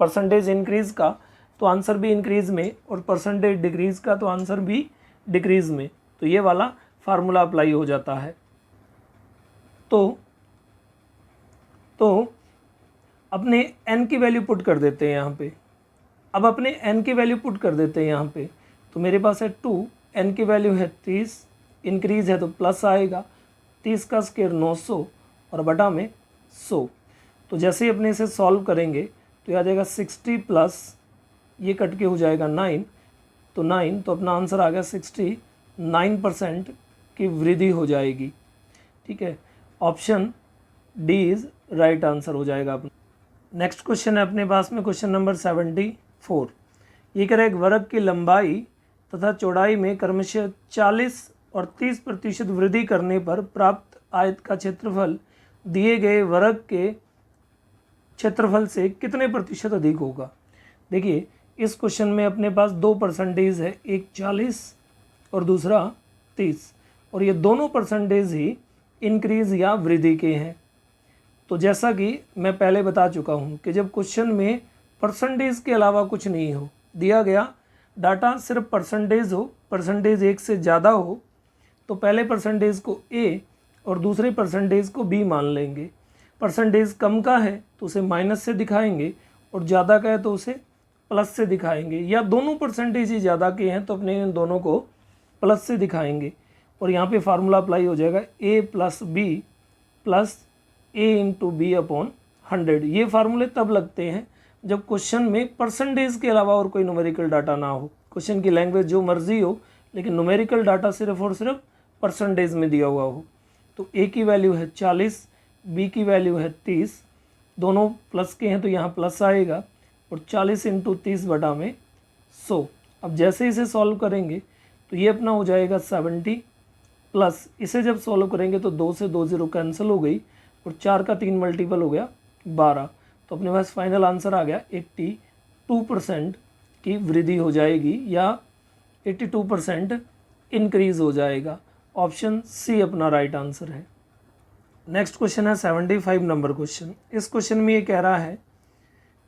A: परसेंटेज इंक्रीज का तो आंसर भी इंक्रीज में और परसेंटेज डिक्रीज का तो आंसर भी डिक्रीज में। तो ये वाला फार्मूला अप्लाई हो जाता है। तो अपने n की वैल्यू पुट कर देते हैं यहाँ पे। अब अपने n की वैल्यू पुट कर देते हैं यहाँ पे, तो मेरे पास है 2, n की वैल्यू है 30, इंक्रीज है तो प्लस आएगा, 30 का स्क्वायर 900 और बटा में 100। तो जैसे ही अपने इसे सॉल्व करेंगे तो ये आ जाएगा 60 प्लस ये कट के हो जाएगा 9, तो 9, तो अपना आंसर आ गया 69% की वृद्धि हो जाएगी। ठीक है, option D is right answer हो जाएगा अपना। नेक्स्ट क्वेश्चन है अपने पास में क्वेश्चन नंबर 74। ये कह रहा है एक वर्ग की लंबाई तथा चौड़ाई में क्रमशः 40 और 30% वृद्धि करने पर प्राप्त आयत का क्षेत्रफल दिए गए वर्ग के क्षेत्रफल से कितने प्रतिशत अधिक होगा। देखिए इस क्वेश्चन में अपने पास 2% है, एक 40 और दूसरा 30, और ये दोनों परसेंटेज ही इंक्रीज या वृद्धि के हैं। तो जैसा कि मैं पहले बता चुका हूँ कि जब क्वेश्चन में परसेंटेज के अलावा कुछ नहीं हो, दिया गया डाटा सिर्फ परसेंटेज हो, परसेंटेज 1 से ज़्यादा हो, तो पहले परसेंटेज को A और दूसरे परसेंटेज को B मान लेंगे। परसेंटेज कम का है तो उसे माइनस से दिखाएंगे और ज़्यादा का है तो उसे प्लस से दिखाएंगे, या दोनों परसेंटेज ही ज़्यादा के हैं तो अपने इन दोनों को प्लस से दिखाएंगे। और यहाँ पे फार्मूला अप्लाई हो जाएगा A plus B plus A into B upon 100। ये फार्मूले तब लगते हैं जब क्वेश्चन में परसेंटेज के अलावा और कोई न्यूमेरिकल डाटा ना हो। क्वेश्चन की लैंग्वेज जो मर्जी हो, लेकिन न्यूमेरिकल डाटा सिर्फ और सिर्फ परसेंटेज में दिया हुआ हो। तो A की वैल्यू है 40, B की वैल्यू है 30, दोनों प्लस के हैं तो यहाँ प्लस आएगा, और 40 इंटू 30 बटा में 100। अब जैसे इसे सॉल्व करेंगे तो ये अपना हो जाएगा 70 प्लस, इसे जब सॉल्व करेंगे तो 2 से 2 0 कैंसिल हो गई और 4 का 3 मल्टीपल हो गया 12। तो अपने पास फाइनल आंसर आ गया 82% की वृद्धि हो जाएगी, या 82% इंक्रीज हो जाएगा। ऑप्शन सी अपना राइट आंसर है। नेक्स्ट क्वेश्चन है 75 नंबर क्वेश्चन। इस क्वेश्चन में ये कह रहा है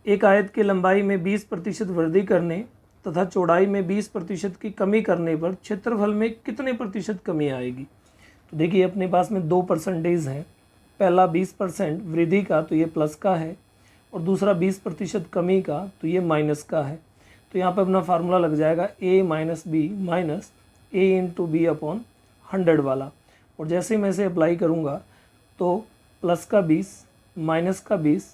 A: एक आयत की लंबाई में 20% वृद्धि करने तथा चौड़ाई में 20% की कमी करने पर क्षेत्रफल में कितने प्रतिशत कमी आएगी। तो देखिए अपने पास में 2 परसेंटेज हैं, पहला 20% वृद्धि का तो ये प्लस का है, और दूसरा 20% कमी का तो ये माइनस का है। तो यहाँ पर अपना फार्मूला लग जाएगा A minus B minus A into B upon 100 वाला, और जैसे ही मैं इसे अप्लाई करूँगा तो प्लस का 20 माइनस का 20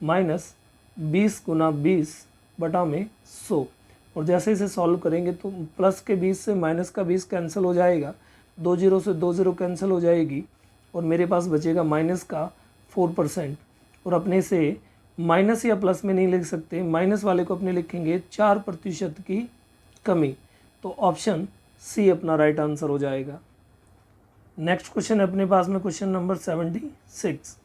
A: माइनस 20 गुना 20 बटा में 100, और जैसे इसे सॉल्व करेंगे तो प्लस के 20 से माइनस का 20 कैंसिल हो जाएगा, 2 0 से 2 0 कैंसिल हो जाएगी, और मेरे पास बचेगा माइनस का 4%। और अपने से माइनस या प्लस में नहीं लिख सकते, माइनस वाले को अपने लिखेंगे 4% की कमी। तो ऑप्शन सी अपना राइट आंसर हो जाएगा। नेक्स्ट क्वेश्चन है अपने पास में क्वेश्चन नंबर 76।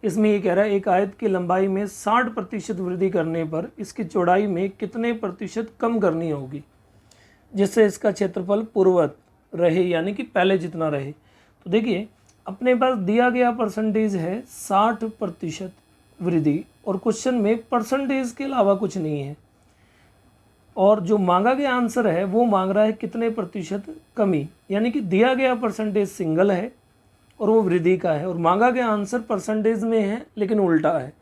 A: इसमें ये कह रहा है एक आयत की लंबाई में 60% वृद्धि करने पर इसकी चौड़ाई में कितने प्रतिशत कम करनी होगी जिससे इसका क्षेत्रफल पूर्ववत रहे, यानी कि पहले जितना रहे। तो देखिए अपने पास दिया गया परसेंटेज है 60% वृद्धि, और क्वेश्चन में परसेंटेज के अलावा कुछ नहीं है, और जो मांगा गया आंसर है वो मांग रहा है कितने प्रतिशत कमी, यानी कि दिया गया परसेंटेज सिंगल है और वो वृद्धि का है, और मांगा गया आंसर परसेंटेज में है लेकिन उल्टा है।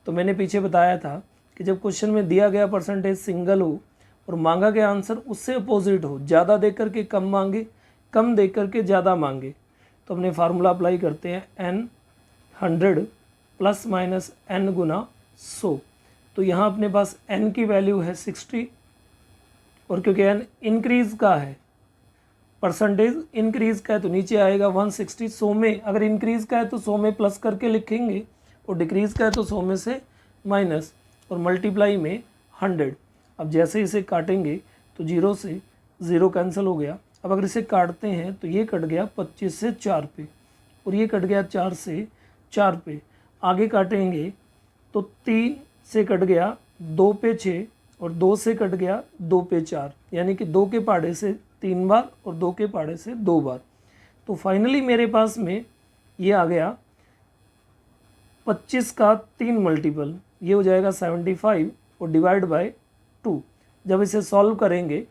A: तो मैंने पीछे बताया था कि जब क्वेश्चन में दिया गया परसेंटेज सिंगल हो और मांगा गया आंसर उससे अपोजिट हो, ज़्यादा दे करके कम मांगे, कम दे करके ज़्यादा मांगे, तो अपने फार्मूला अप्लाई करते हैं n 100 प्लस माइनस n गुना 100। तो यहाँ अपने पास n की वैल्यू है 60, और क्योंकि n इंक्रीज का है, परसेंटेज इंक्रीज का है तो नीचे आएगा 160। 100 में अगर इंक्रीज का है तो 100 में प्लस करके लिखेंगे, और डिक्रीज का है तो 100 में से माइनस, और मल्टीप्लाई में 100। अब जैसे इसे काटेंगे तो 0 से 0 कैंसिल हो गया। अब अगर इसे काटते हैं तो ये कट गया 25 से 4 पे, और ये कट गया 4 से 4 पे। आगे काटेंगे तो 3 से कट गया 2 पे 6, और 2 से कट गया 2 पे 4, यानी कि 2 के पहाड़े से 3 बार और 2 के पहाड़े से 2 बार। तो फाइनली मेरे पास में ये आ गया 25 का 3 मल्टीपल, ये हो जाएगा 75, और डिवाइड बाय 2। जब इसे सॉल्व करेंगे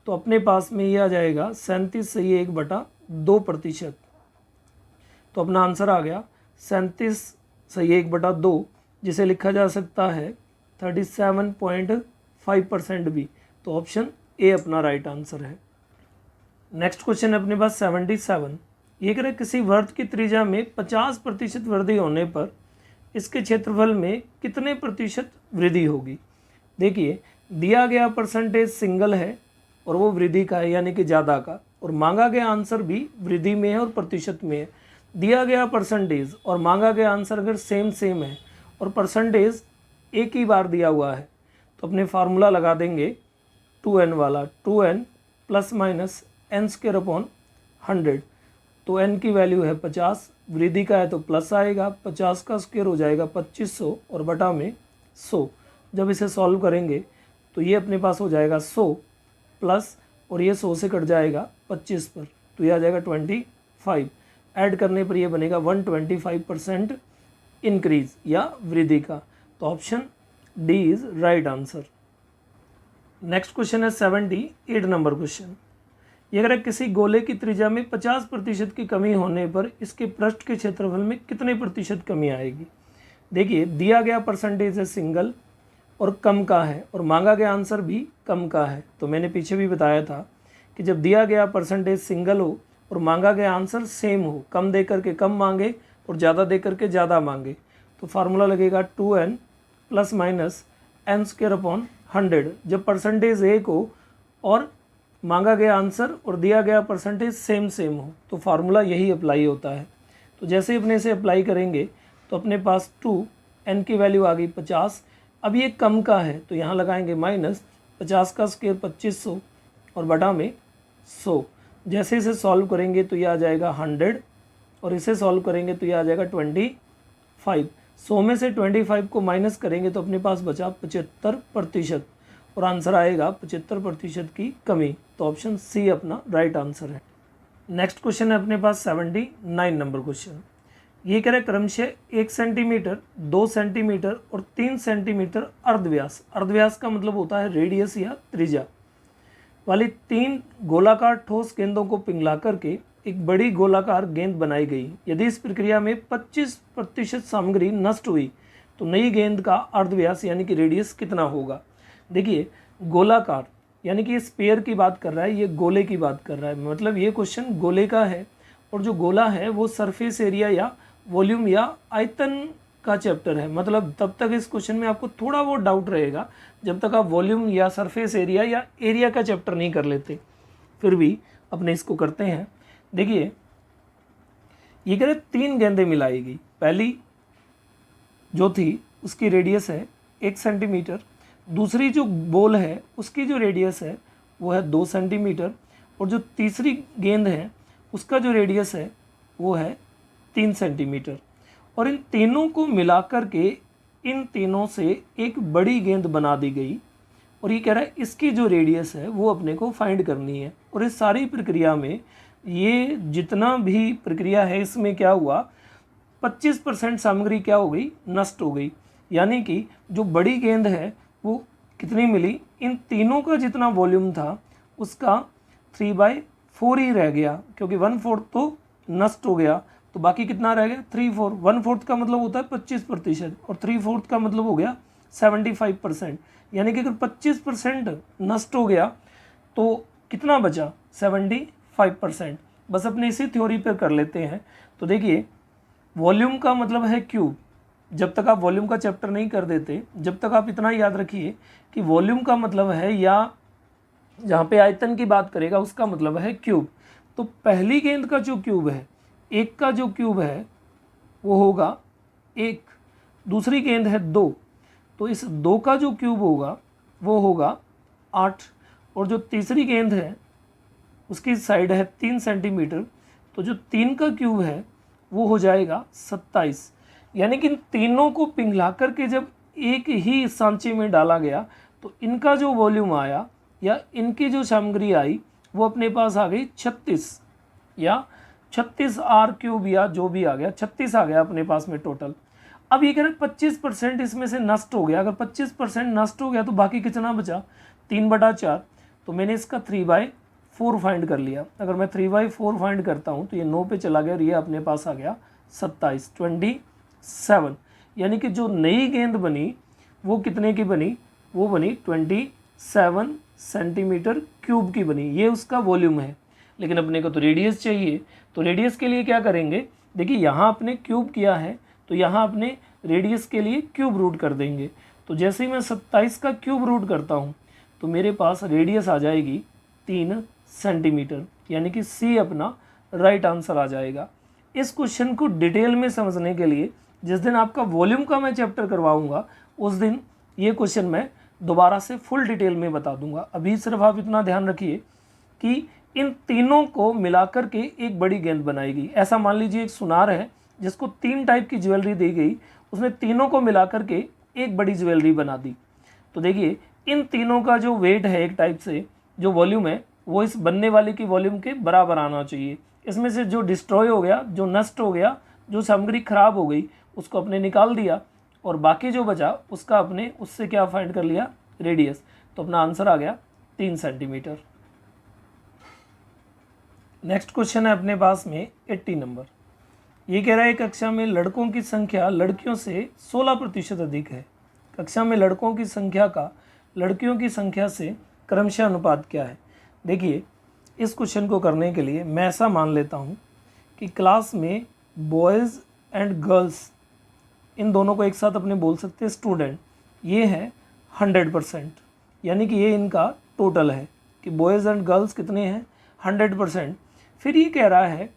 A: तो अपने पास में ये आ जाएगा 37 से ये 1/2 2%। तो अपना आंसर आ गया 37 सही 1/2, जिसे लिखा जा सकता है 37.5% भी। तो ऑप्शन ए अपना राइट आंसर है। नेक्स्ट क्वेश्चन है अपने पास 77। ये कह रहे किसी वर्ग की त्रिज्या में 50% वृद्धि होने पर इसके क्षेत्रफल में कितने प्रतिशत वृद्धि होगी। देखिए दिया गया परसेंटेज सिंगल है और वो वृद्धि का है यानी कि ज़्यादा का, और मांगा गया आंसर भी वृद्धि में है और प्रतिशत में है। दिया गया परसेंटेज और मांगा गया आंसर अगर सेम है और परसेंटेज एक ही बार दिया हुआ है तो अपने फार्मूला लगा देंगे 2n वाला, 2n प्लस माइनस n²/100। तो n की वैल्यू है 50, वृद्धि का है तो प्लस आएगा, 50 का स्क्वायर हो जाएगा 2500 और बटा में 100। जब इसे सॉल्व करेंगे तो ये अपने पास हो जाएगा 100 प्लस, और ये 100 से कट जाएगा 25 पर, तो ये आ जाएगा 25। ऐड करने पर ये बनेगा 125% इंक्रीज या वृद्धि का। तो option D is right answer. Next question है 78 नंबर क्वेश्चन। ये अगर किसी गोले की त्रिज्या में 50% की कमी होने पर इसके पृष्ठ के क्षेत्रफल में कितने प्रतिशत कमी आएगी। देखिए दिया गया परसेंटेज है सिंगल और कम का है, और मांगा गया आंसर भी कम का है। तो मैंने पीछे भी बताया था कि जब दिया गया परसेंटेज सिंगल हो और मांगा गया आंसर सेम हो, कम दे करके कम मांगे और ज़्यादा दे करके ज़्यादा मांगे, तो फार्मूला लगेगा 2n प्लस माइनस n²/100। जब परसेंटेज एक हो और मांगा गया आंसर और दिया गया परसेंटेज सेम हो तो फार्मूला यही अप्लाई होता है। तो जैसे ही अपने इसे अप्लाई करेंगे तो अपने पास 2n की वैल्यू आ गई 50। अब ये कम का है तो यहाँ लगाएंगे माइनस 50 का स्क्वायर 2500 और बटा में 100। जैसे इसे सॉल्व करेंगे तो ये आ जाएगा 100 और इसे सॉल्व करेंगे तो ये आ जाएगा 25। 100 में से 25 को माइनस करेंगे तो अपने पास बचा 75% और आंसर आएगा 75% की कमी। तो ऑप्शन सी अपना राइट आंसर है। नेक्स्ट क्वेश्चन है अपने पास 79 नंबर क्वेश्चन। ये कह रहे क्रमशः 1 सेंटीमीटर, 2 सेंटीमीटर और 3 सेंटीमीटर अर्धव्यास, अर्धव्यास का मतलब होता है रेडियस या त्रिज्या वाली 3 गोलाकार ठोस गेंदों को पिघला करके एक बड़ी गोलाकार गेंद बनाई गई। यदि इस प्रक्रिया में 25% सामग्री नष्ट हुई तो नई गेंद का अर्धव्यास यानी कि रेडियस कितना होगा। देखिए गोलाकार यानी कि ये स्पेयर की बात कर रहा है, ये गोले की बात कर रहा है, मतलब ये क्वेश्चन गोले का है और जो गोला है वो सरफेस एरिया या वॉल्यूम या आयतन का चैप्टर है। मतलब तब तक इस क्वेश्चन में आपको थोड़ा बहुत डाउट रहेगा जब तक आप वॉल्यूम या सरफेस एरिया या एरिया का चैप्टर नहीं कर लेते। फिर भी अपने इसको करते हैं। देखिए ये कह रहे 3 गेंदें मिलाई गई। पहली जो थी उसकी रेडियस है 1 सेंटीमीटर, दूसरी जो बॉल है उसकी जो रेडियस है वो है 2 सेंटीमीटर, और जो तीसरी गेंद है उसका जो रेडियस है वो है 3 सेंटीमीटर। और इन तीनों को मिलाकर के इन तीनों से एक बड़ी गेंद बना दी गई, और ये कह रहा है इसकी जो रेडियस है वो अपने को फाइंड करनी है। और इस सारी प्रक्रिया में ये जितना भी प्रक्रिया है इसमें क्या हुआ, 25% सामग्री क्या हो गई, नष्ट हो गई। यानी कि जो बड़ी गेंद है वो कितनी मिली, इन तीनों का जितना वॉल्यूम था उसका 3/4 ही रह गया, क्योंकि 1/4 तो नष्ट हो गया, तो बाकी कितना रह गया 3/4। 1/4 का मतलब होता है 25% और 3/4 का मतलब हो गया 75%। यानी कि अगर 25% नष्ट हो गया तो कितना बचा 75%। बस अपने इसी थ्योरी पर कर लेते हैं। तो देखिए वॉल्यूम का मतलब है क्यूब। जब तक आप वॉल्यूम का चैप्टर नहीं कर देते, जब तक आप इतना याद रखिए कि वॉल्यूम का मतलब है, या जहाँ पे आयतन की बात करेगा उसका मतलब है क्यूब। तो पहली गेंद का जो क्यूब है, एक का जो क्यूब है वो होगा 1, दूसरी गेंद है 2, तो इस 2 का जो क्यूब होगा वो होगा 8, और जो तीसरी गेंद है उसकी साइड है 3 सेंटीमीटर, तो जो 3 का क्यूब है वो हो जाएगा 27। यानी कि इन तीनों को पिघला करके जब एक ही सांचे में डाला गया तो इनका जो वॉल्यूम आया या इनकी जो सामग्री आई वो अपने पास आ गई 36 या 36 r³ या जो भी आ गया, 36 आ गया अपने पास में टोटल। अब ये कह रहे 25% इसमें से नष्ट हो गया। अगर 25% नष्ट हो गया तो बाकी कितना बचा 3/4। तो मैंने इसका 4 फाइंड कर लिया। अगर मैं 3/4 फाइंड करता हूँ तो ये 9 पे चला गया और ये अपने पास आ गया 27, 27। यानी कि जो नई गेंद बनी वो कितने की बनी, वो बनी 27 सेंटीमीटर क्यूब की बनी। ये उसका वॉल्यूम है, लेकिन अपने को तो रेडियस चाहिए। तो रेडियस के लिए क्या करेंगे, देखिए यहाँ अपने क्यूब किया है तो यहाँ अपने रेडियस के लिए क्यूब रूट कर देंगे। तो जैसे ही मैं 27 का क्यूब रूट करता हूँ तो मेरे पास रेडियस आ जाएगी 3 सेंटीमीटर, यानी कि सी अपना राइट आंसर आ जाएगा। इस क्वेश्चन को डिटेल में समझने के लिए जिस दिन आपका वॉल्यूम का मैं चैप्टर करवाऊंगा उस दिन ये क्वेश्चन मैं दोबारा से फुल डिटेल में बता दूंगा। अभी सिर्फ आप इतना ध्यान रखिए कि इन तीनों को मिलाकर के एक बड़ी गेंद बनाएगी। ऐसा मान लीजिए एक सुनार है जिसको 3 टाइप की ज्वेलरी दी गई, उसने तीनों को मिलाकर के एक बड़ी ज्वेलरी बना दी। तो देखिए इन तीनों का जो वेट है, एक टाइप से जो वॉल्यूम है, वो इस बनने वाले की वॉल्यूम के बराबर आना चाहिए। इसमें से जो डिस्ट्रॉय हो गया, जो नष्ट हो गया, जो सामग्री खराब हो गई, उसको अपने निकाल दिया और बाकी जो बचा उसका अपने उससे क्या फाइंड कर लिया, रेडियस। तो अपना आंसर आ गया 3 सेंटीमीटर। नेक्स्ट क्वेश्चन है अपने पास में 80 नंबर। ये कह रहा है कक्षा में लड़कों की संख्या लड़कियों से 16% अधिक है। कक्षा में लड़कों की संख्या का लड़कियों की संख्या से क्रमशः अनुपात क्या है। देखिए इस क्वेश्चन को करने के लिए मैं ऐसा मान लेता हूँ कि क्लास में बॉयज़ एंड गर्ल्स, इन दोनों को एक साथ अपने बोल सकते हैं स्टूडेंट, ये है 100%, यानी कि ये इनका टोटल है कि बॉयज़ एंड गर्ल्स कितने हैं, 100%। फिर ये कह रहा है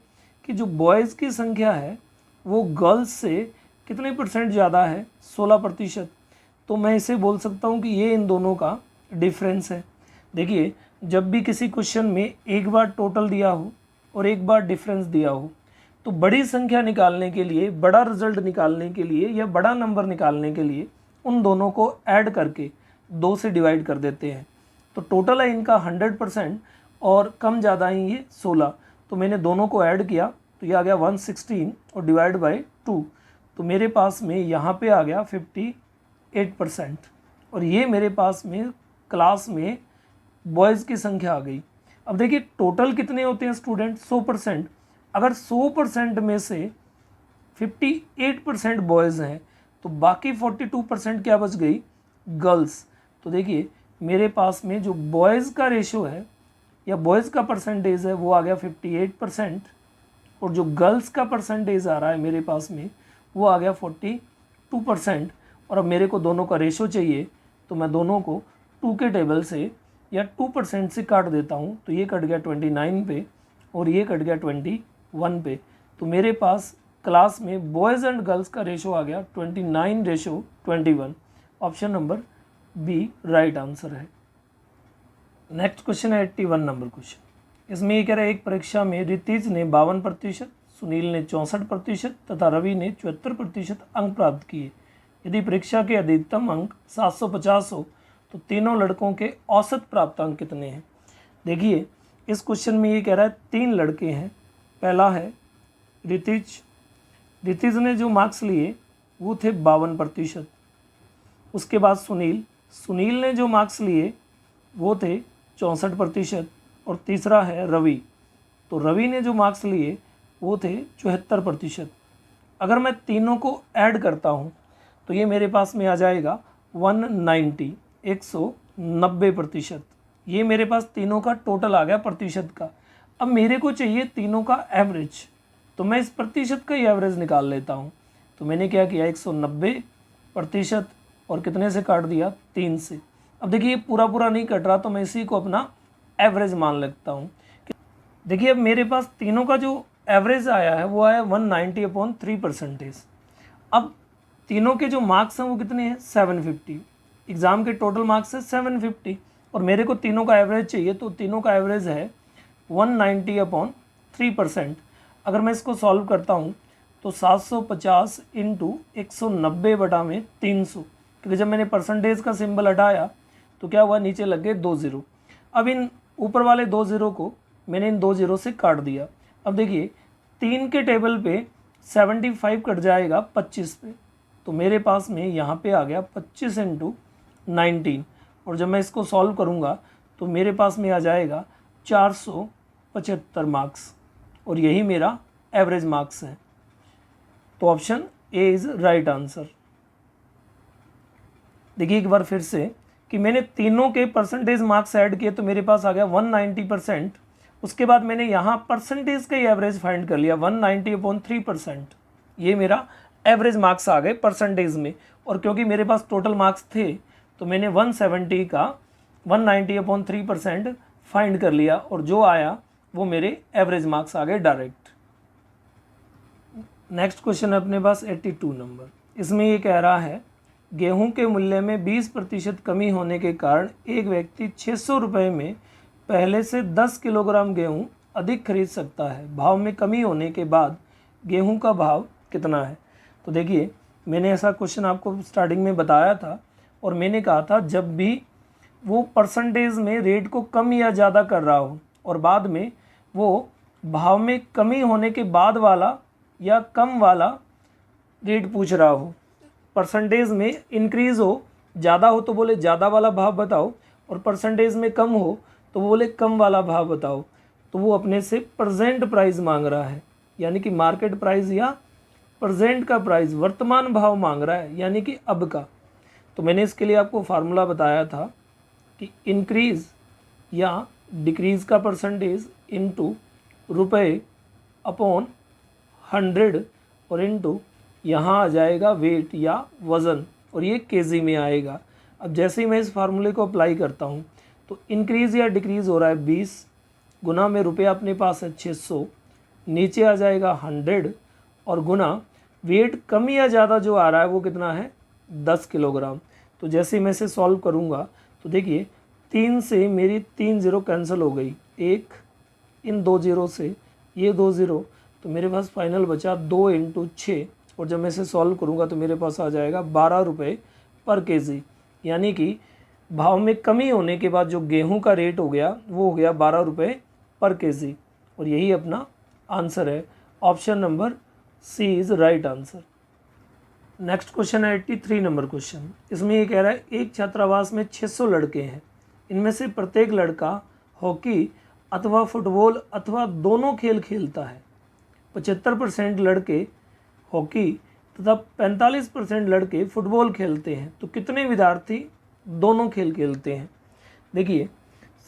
A: कि जो बॉयज़ की संख्या है वो गर्ल्स से कितने परसेंट ज़्यादा है, 16%। तो मैं इसे बोल सकता हूँ कि ये इन दोनों का डिफरेंस है। देखिए जब भी किसी क्वेश्चन में एक बार टोटल दिया हो और एक बार डिफरेंस दिया हो तो बड़ी संख्या निकालने के लिए, बड़ा रिजल्ट निकालने के लिए या बड़ा नंबर निकालने के लिए उन दोनों को ऐड करके 2 से डिवाइड कर देते हैं। तो टोटल है इनका 100% और कम ज़्यादा ही ये 16। तो मैंने दोनों को ऐड किया तो ये आ गया 116 और डिवाइड बाय 2, तो मेरे पास में यहाँ पे आ गया 58%। और ये मेरे पास में क्लास में बॉयज़ की संख्या आ गई। अब देखिए टोटल कितने होते हैं स्टूडेंट, 100%। अगर 100% में से 58% बॉयज़ हैं तो बाकी 42% क्या बच गई, गर्ल्स। तो देखिए मेरे पास में जो बॉयज़ का रेशो है या बॉयज़ का परसेंटेज है वो आ गया 58% और जो गर्ल्स का परसेंटेज आ रहा है मेरे पास में वो आ गया 42%। और अब मेरे को दोनों का रेशो चाहिए तो मैं दोनों को 2 के टेबल से या 2% से काट देता हूँ। तो ये कट गया 29 पे और ये कट गया 21 पे। तो मेरे पास क्लास में बॉयज़ एंड गर्ल्स का रेशो आ गया 29:21। Option number B right answer है। नेक्स्ट क्वेश्चन है 81 नंबर क्वेश्चन। इसमें ये कह रहा है एक परीक्षा में रितीज ने 52%, सुनील ने 64% तथा रवि ने 74% अंक प्राप्त किए। यदि परीक्षा के अधिकतम अंक 750 हो तो तीनों लड़कों के औसत प्राप्त अंक कितने हैं। देखिए इस क्वेश्चन में ये कह रहा है 3 लड़के हैं। पहला है रितीज ने जो मार्क्स लिए वो थे 52%। उसके बाद सुनील ने जो मार्क्स लिए वो थे 64%। और तीसरा है रवि, तो रवि ने जो मार्क्स लिए वो थे 74%। अगर मैं तीनों को ऐड करता हूँ तो ये मेरे पास में आ जाएगा 190, 190%। ये मेरे पास तीनों का टोटल आ गया प्रतिशत का। अब मेरे को चाहिए तीनों का एवरेज, तो मैं इस प्रतिशत का ही एवरेज निकाल लेता हूँ। तो मैंने क्या किया, 190% और कितने से काट दिया, 3 से। अब देखिए पूरा नहीं कट रहा तो मैं इसी को अपना एवरेज मान लेता हूँ। देखिए अब मेरे पास तीनों का जो एवरेज आया है वो आया 190/3%। अब तीनों के जो मार्क्स हैं वो कितने हैं, 750। एग्ज़ाम के टोटल मार्क्स है 750 और मेरे को तीनों का एवरेज चाहिए, तो तीनों का एवरेज है 190/3%। अगर मैं इसको सॉल्व करता हूँ तो 750 इंटू 190/300, क्योंकि जब मैंने परसेंटेज का सिंबल हटाया तो क्या हुआ, नीचे लग गए 2 ज़ीरो। अब इन ऊपर वाले 2 ज़ीरो को मैंने इन 2 ज़ीरो से काट दिया। अब देखिए 3 के टेबल पे 75 कट जाएगा 25 पे, तो मेरे पास में यहाँ पे आ गया 25 इंटू 19। और जब मैं इसको सॉल्व करूँगा तो मेरे पास में आ जाएगा 475 मार्क्स, और यही मेरा एवरेज मार्क्स है। तो option A is right answer. देखिए एक बार फिर से कि मैंने तीनों के परसेंटेज मार्क्स ऐड किए तो मेरे पास आ गया 190%। उसके बाद मैंने यहाँ परसेंटेज का ही एवरेज फाइंड कर लिया 190/3%। ये मेरा एवरेज मार्क्स आ गए परसेंटेज में, और क्योंकि मेरे पास टोटल मार्क्स थे तो मैंने 170 का 190/3% फाइंड कर लिया, और जो आया वो मेरे एवरेज मार्क्स आ गए डायरेक्ट। नेक्स्ट क्वेश्चन है अपने पास 82 नंबर। इसमें ये कह रहा है गेहूं के मूल्य में 20% कमी होने के कारण एक व्यक्ति 600 रुपये में पहले से 10 किलोग्राम गेहूं अधिक खरीद सकता है। भाव में कमी होने के बाद गेहूं का भाव कितना है? तो देखिए मैंने ऐसा क्वेश्चन आपको स्टार्टिंग में बताया था, और मैंने कहा था जब भी वो परसेंटेज में रेट को कम या ज़्यादा कर रहा हो और बाद में वो भाव में कमी होने के बाद वाला या कम वाला रेट पूछ रहा हो, परसेंटेज में इंक्रीज़ हो, ज़्यादा हो तो बोले ज़्यादा वाला भाव बताओ, और परसेंटेज में कम हो तो वो बोले कम वाला भाव बताओ, तो वो अपने से प्रेजेंट प्राइस मांग रहा है, यानी कि मार्केट प्राइस या प्रेजेंट का प्राइस, वर्तमान भाव मांग रहा है, यानी कि अब का। तो मैंने इसके लिए आपको फार्मूला बताया था कि इंक्रीज़ या डिक्रीज़ का परसेंटेज इनटू रुपए अपॉन 100 और इनटू यहाँ आ जाएगा वेट या वज़न, और ये केजी में आएगा। अब जैसे ही मैं इस फार्मूले को अप्लाई करता हूँ तो इंक्रीज़ या डिक्रीज़ हो रहा है 20 गुना में रुपया अपने पास है 600, नीचे आ जाएगा 100, और गुना वेट कम या ज़्यादा जो आ रहा है वो कितना है 10 किलोग्राम। तो जैसे ही मैं इसे सॉल्व करूँगा तो देखिए 3 से मेरी 3 ज़ीरो कैंसिल हो गई, एक इन 2 ज़ीरो से ये 2 ज़ीरो, तो मेरे पास फाइनल बचा 2 × 6, और जब मैं इसे सॉल्व करूँगा तो मेरे पास आ जाएगा 12 रुपये पर केजी, यानी कि भाव में कमी होने के बाद जो गेहूं का रेट हो गया वो हो गया 12 रुपये पर केजी, और यही अपना आंसर है। Option number C is right answer. Next question है 83 नंबर क्वेश्चन। इसमें ये कह रहा है एक छात्रावास में 600 लड़के हैं, इनमें से प्रत्येक लड़का हॉकी अथवा फुटबॉल अथवा दोनों खेल खेलता है। 75% लड़के हॉकी तथा 45% लड़के फुटबॉल खेलते हैं, तो कितने विद्यार्थी दोनों खेल खेलते हैं? देखिए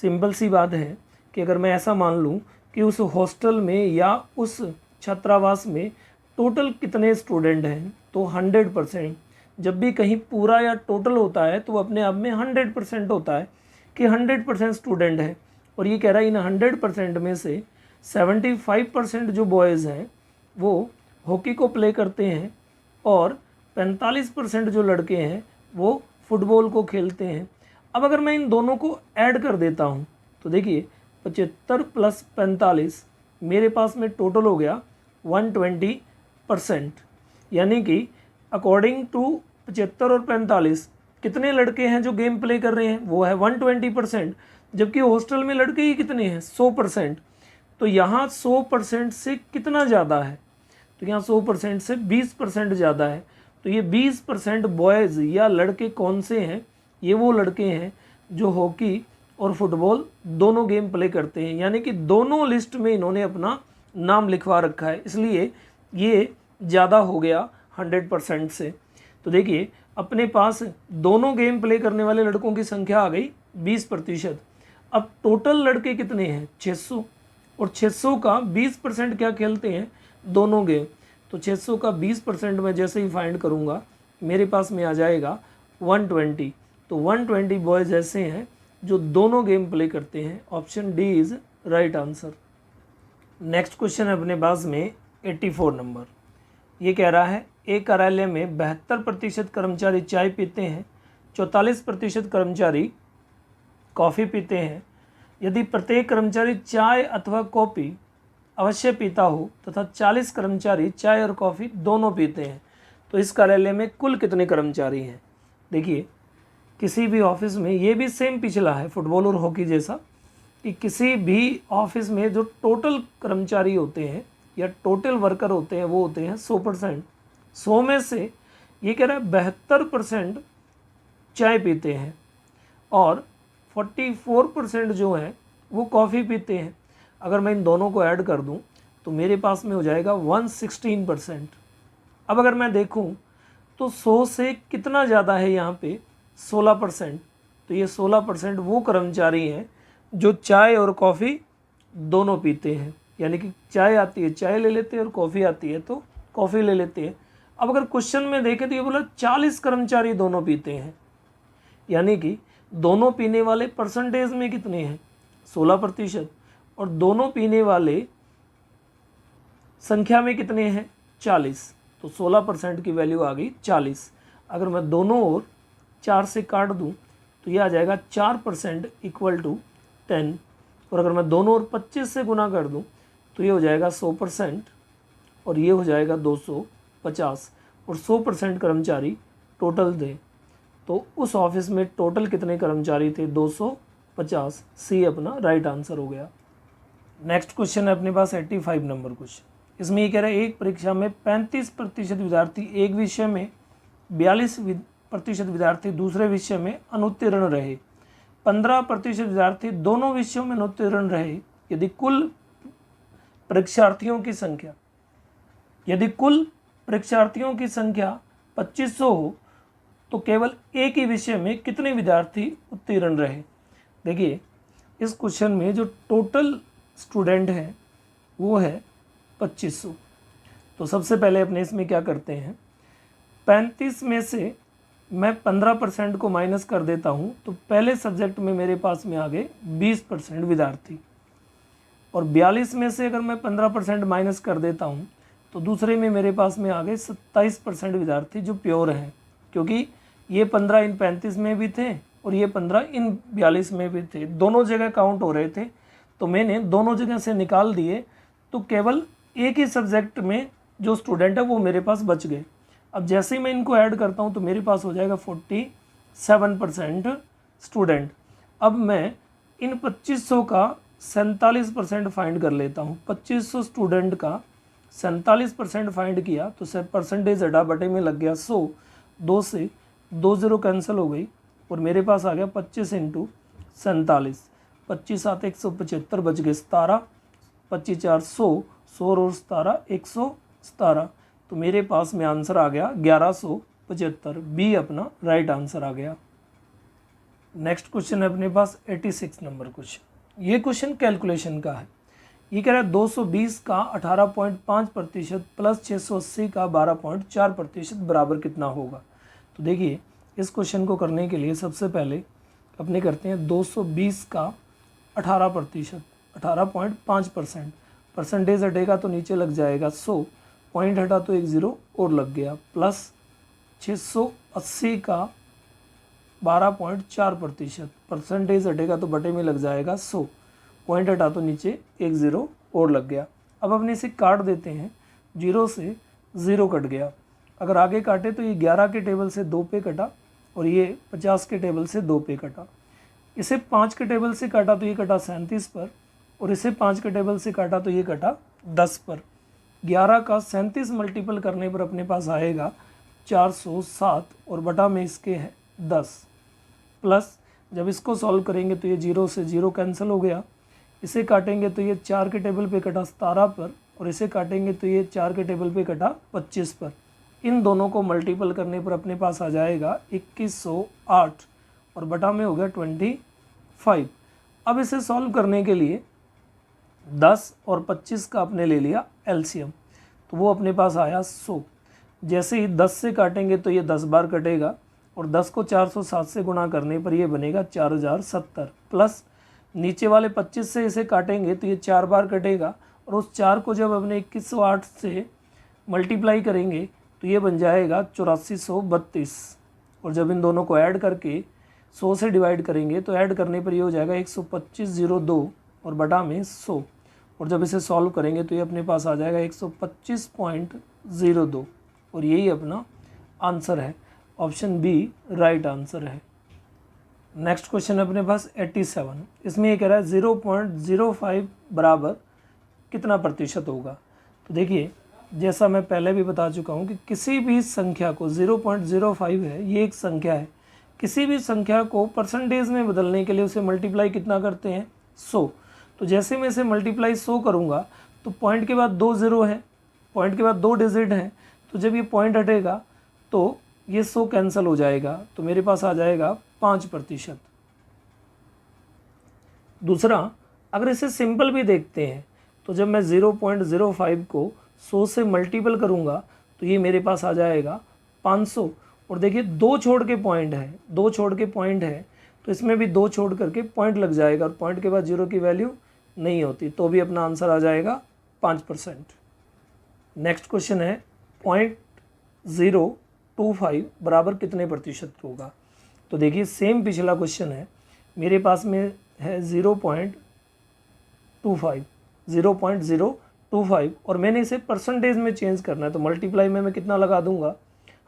A: सिंपल सी बात है कि अगर मैं ऐसा मान लूँ कि उस हॉस्टल में या उस छात्रावास में टोटल कितने स्टूडेंट हैं, तो 100%। जब भी कहीं पूरा या टोटल होता है तो वो अपने आप में 100% होता है कि 100% स्टूडेंट है, और ये कह रहा है इन 100% में से 75% जो बॉयज़ हैं वो हॉकी को प्ले करते हैं, और 45% जो लड़के हैं वो फुटबॉल को खेलते हैं। अब अगर मैं इन दोनों को ऐड कर देता हूँ तो देखिए 75 + 45 मेरे पास में टोटल हो गया 120%, यानी कि अकॉर्डिंग टू 75 और 45 कितने लड़के हैं जो गेम प्ले कर रहे हैं, वो है 120%, जबकि हॉस्टल में लड़के ही कितने हैं 100%। तो यहाँ 100% से कितना ज़्यादा है, तो यहाँ 100% से 20% ज़्यादा है। तो ये 20% बॉयज़ या लड़के कौन से हैं, ये वो लड़के हैं जो हॉकी और फुटबॉल दोनों गेम प्ले करते हैं, यानी कि दोनों लिस्ट में इन्होंने अपना नाम लिखवा रखा है, इसलिए ये ज़्यादा हो गया 100% से। तो देखिए अपने पास दोनों गेम प्ले करने वाले लड़कों की संख्या आ गई 20%। अब टोटल लड़के कितने हैं 600, और 600 का 20% क्या खेलते हैं दोनों गेम, तो 600 का 20% में जैसे ही फाइंड करूँगा मेरे पास में आ जाएगा 120। तो 120 बॉयज़ ऐसे हैं जो दोनों गेम प्ले करते हैं। Option D is right answer. Next question है अपने पास में 84 नंबर। ये कह रहा है एक कार्यालय में 72% कर्मचारी चाय पीते हैं, 44% कर्मचारी कॉफ़ी पीते हैं। यदि प्रत्येक कर्मचारी चाय अथवा कॉफ़ी अवश्य पीता हो तथा 40 कर्मचारी चाय और कॉफ़ी दोनों पीते हैं, तो इस कार्यालय में कुल कितने कर्मचारी हैं? देखिए किसी भी ऑफिस में, ये भी सेम पिछला है फुटबॉल और हॉकी जैसा, कि किसी भी ऑफिस में जो टोटल कर्मचारी होते हैं या टोटल वर्कर होते हैं वो होते हैं 100%। 100 में से ये कह रहा है 72% चाय पीते हैं, और 44% जो है वो कॉफ़ी पीते हैं। अगर मैं इन दोनों को ऐड कर दूं तो मेरे पास में हो जाएगा 116%। अब अगर मैं देखूं तो 100 से कितना ज़्यादा है यहाँ पे 16%। तो ये 16% वो कर्मचारी हैं जो चाय और कॉफ़ी दोनों पीते हैं, यानी कि चाय आती है चाय ले लेते हैं और कॉफ़ी आती है तो कॉफ़ी ले लेते हैं। अब अगर क्वेश्चन में देखें तो ये बोला 40 कर्मचारी दोनों पीते हैं, यानी कि दोनों पीने वाले परसेंटेज में कितने हैं 16%, और दोनों पीने वाले संख्या में कितने हैं 40। तो 16% की वैल्यू आ गई 40। अगर मैं दोनों ओर 4 से काट दूं तो ये आ जाएगा 4% इक्वल टू 10, और अगर मैं दोनों ओर 25 से गुना कर दूं तो ये हो जाएगा 100% और ये हो जाएगा 250, और 100% कर्मचारी टोटल थे। तो उस ऑफिस में टोटल कितने कर्मचारी थे 250। सी अपना राइट आंसर हो गया। नेक्स्ट क्वेश्चन है अपने पास 85 नंबर क्वेश्चन। इसमें ये कह रहा है एक परीक्षा में 35% विद्यार्थी एक विषय में, 42% विद्यार्थी दूसरे विषय में अनुत्तीर्ण रहे, 15% विद्यार्थी दोनों विषयों में अनुत्तीर्ण रहे। यदि कुल परीक्षार्थियों की संख्या 2500 हो तो केवल एक ही विषय में कितने विद्यार्थी उत्तीर्ण रहे। देखिए इस क्वेश्चन में जो टोटल स्टूडेंट हैं वो है 2500। तो सबसे पहले अपने इसमें क्या करते हैं, 35 में से मैं 15% को माइनस कर देता हूँ तो पहले सब्जेक्ट में मेरे पास में आ गए 20% विद्यार्थी, और 42 में से अगर मैं 15% माइनस कर देता हूँ तो दूसरे में मेरे पास में आ गए 27% विद्यार्थी जो प्योर हैं, क्योंकि ये 15 इन 35 में भी थे और ये 15 इन 42 में भी थे, दोनों जगह काउंट हो रहे थे। तो मैंने दोनों जगह से निकाल दिए तो केवल एक ही सब्जेक्ट में जो स्टूडेंट है वो मेरे पास बच गए। अब जैसे ही मैं इनको ऐड करता हूँ तो मेरे पास हो जाएगा 47% स्टूडेंट। अब मैं इन 2500 का 47% फाइंड कर लेता हूँ। 2500 स्टूडेंट का 47% फाइंड किया तो सर परसेंटेज हटा बटे में लग गया 100, 2 से 2 0 कैंसिल हो गई और मेरे पास आ गया 25 इंटू 47, 25 7 175 बच गए 17, 25 4 100, 100 और 17 117। तो मेरे पास में आंसर आ गया 1175। बी अपना राइट आंसर आ गया। नेक्स्ट क्वेश्चन है अपने पास 86 नंबर क्वेश्चन। ये क्वेश्चन कैलकुलेशन का है। ये कह रहा है 220 का 18.5% प्लस 680 का 12.4% बराबर कितना होगा। तो देखिए इस क्वेश्चन को करने के लिए सबसे पहले अपने करते हैं 220 का 18%, 18.5%, परसेंटेज हटेगा तो नीचे लग जाएगा 100, पॉइंट हटा तो एक ज़ीरो और लग गया, प्लस 680 का 12.4%, परसेंटेज हटेगा तो बटे में लग जाएगा 100, पॉइंट हटा तो नीचे एक ज़ीरो और लग गया। अब अपने इसे काट देते हैं, 0 से 0 कट गया। अगर आगे काटे तो ये 11 के टेबल से 2 पे कटा और ये 50 के टेबल से 2 पे कटा। इसे 5 के टेबल से काटा तो ये कटा 37 पर, और इसे 5 के टेबल से काटा तो ये कटा 10 पर। 11 का 37 मल्टीपल करने पर अपने पास आएगा 407 और बटा में इसके है 10, प्लस जब इसको सॉल्व करेंगे तो ये 0 से 0 कैंसिल हो गया। इसे काटेंगे तो ये 4 के टेबल पे कटा 17 पर, और इसे काटेंगे तो ये 4 के टेबल पे कटा 25 पर। इन दोनों को मल्टीपल करने पर अपने पास आ जाएगा 2108 और बटा में हो गया 25। अब इसे सॉल्व करने के लिए 10 और 25 का अपने ले लिया एलसीएम, तो वो अपने पास आया 100। जैसे ही 10 से काटेंगे तो ये 10 बार कटेगा और 10 को 407 से गुणा करने पर ये बनेगा 4070, प्लस नीचे वाले 25 से इसे काटेंगे तो ये 4 बार कटेगा और उस 4 को जब अपने 2108 से मल्टीप्लाई करेंगे तो ये बन जाएगा 8432, और जब इन दोनों को ऐड करके 100 से डिवाइड करेंगे तो ऐड करने पर ये हो जाएगा 12502 और बटा में 100, और जब इसे सॉल्व करेंगे तो ये अपने पास आ जाएगा 125.02, और यही अपना आंसर है। ऑप्शन बी राइट आंसर है। नेक्स्ट क्वेश्चन है अपने पास 87। इसमें ये कह रहा है 0.05 बराबर कितना प्रतिशत होगा। तो देखिए जैसा मैं पहले भी बता चुका हूँ कि किसी भी संख्या को 0.05 है, ये एक संख्या है, किसी भी संख्या को परसेंटेज में बदलने के लिए उसे मल्टीप्लाई कितना करते हैं 100। तो जैसे मैं इसे मल्टीप्लाई 100 करूँगा तो पॉइंट के बाद 2 ज़ीरो है, पॉइंट के बाद 2 डिजिट हैं, तो जब ये पॉइंट हटेगा तो ये 100 कैंसिल हो जाएगा, तो मेरे पास आ जाएगा 5%। दूसरा, अगर इसे सिंपल भी देखते हैं तो जब मैं 0.05 को 100 से मल्टीपल करूँगा तो ये मेरे पास आ जाएगा 500। और देखिए 2 छोड़ के पॉइंट है, 2 छोड़ के पॉइंट है, तो इसमें भी 2 छोड़ करके पॉइंट लग जाएगा, और पॉइंट के बाद 0 की वैल्यू नहीं होती, तो भी अपना आंसर आ जाएगा 5%। नेक्स्ट क्वेश्चन है 0.025 बराबर कितने प्रतिशत होगा। तो देखिए सेम पिछला क्वेश्चन है, मेरे पास में है 0.025 और मैंने इसे परसेंटेज में चेंज करना है, तो मल्टीप्लाई में मैं कितना लगा दूंगा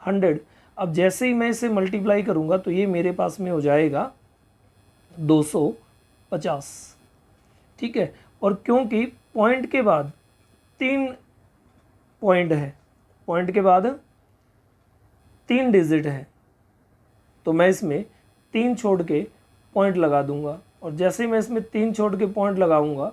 A: 100। अब जैसे ही मैं इसे मल्टीप्लाई करूंगा तो ये मेरे पास में हो जाएगा 250। ठीक है, और क्योंकि पॉइंट के बाद 3 पॉइंट है, पॉइंट के बाद 3 डिजिट है, तो मैं इसमें 3 छोड़ के पॉइंट लगा दूंगा, और जैसे ही मैं इसमें 3 छोड़ के पॉइंट लगाऊंगा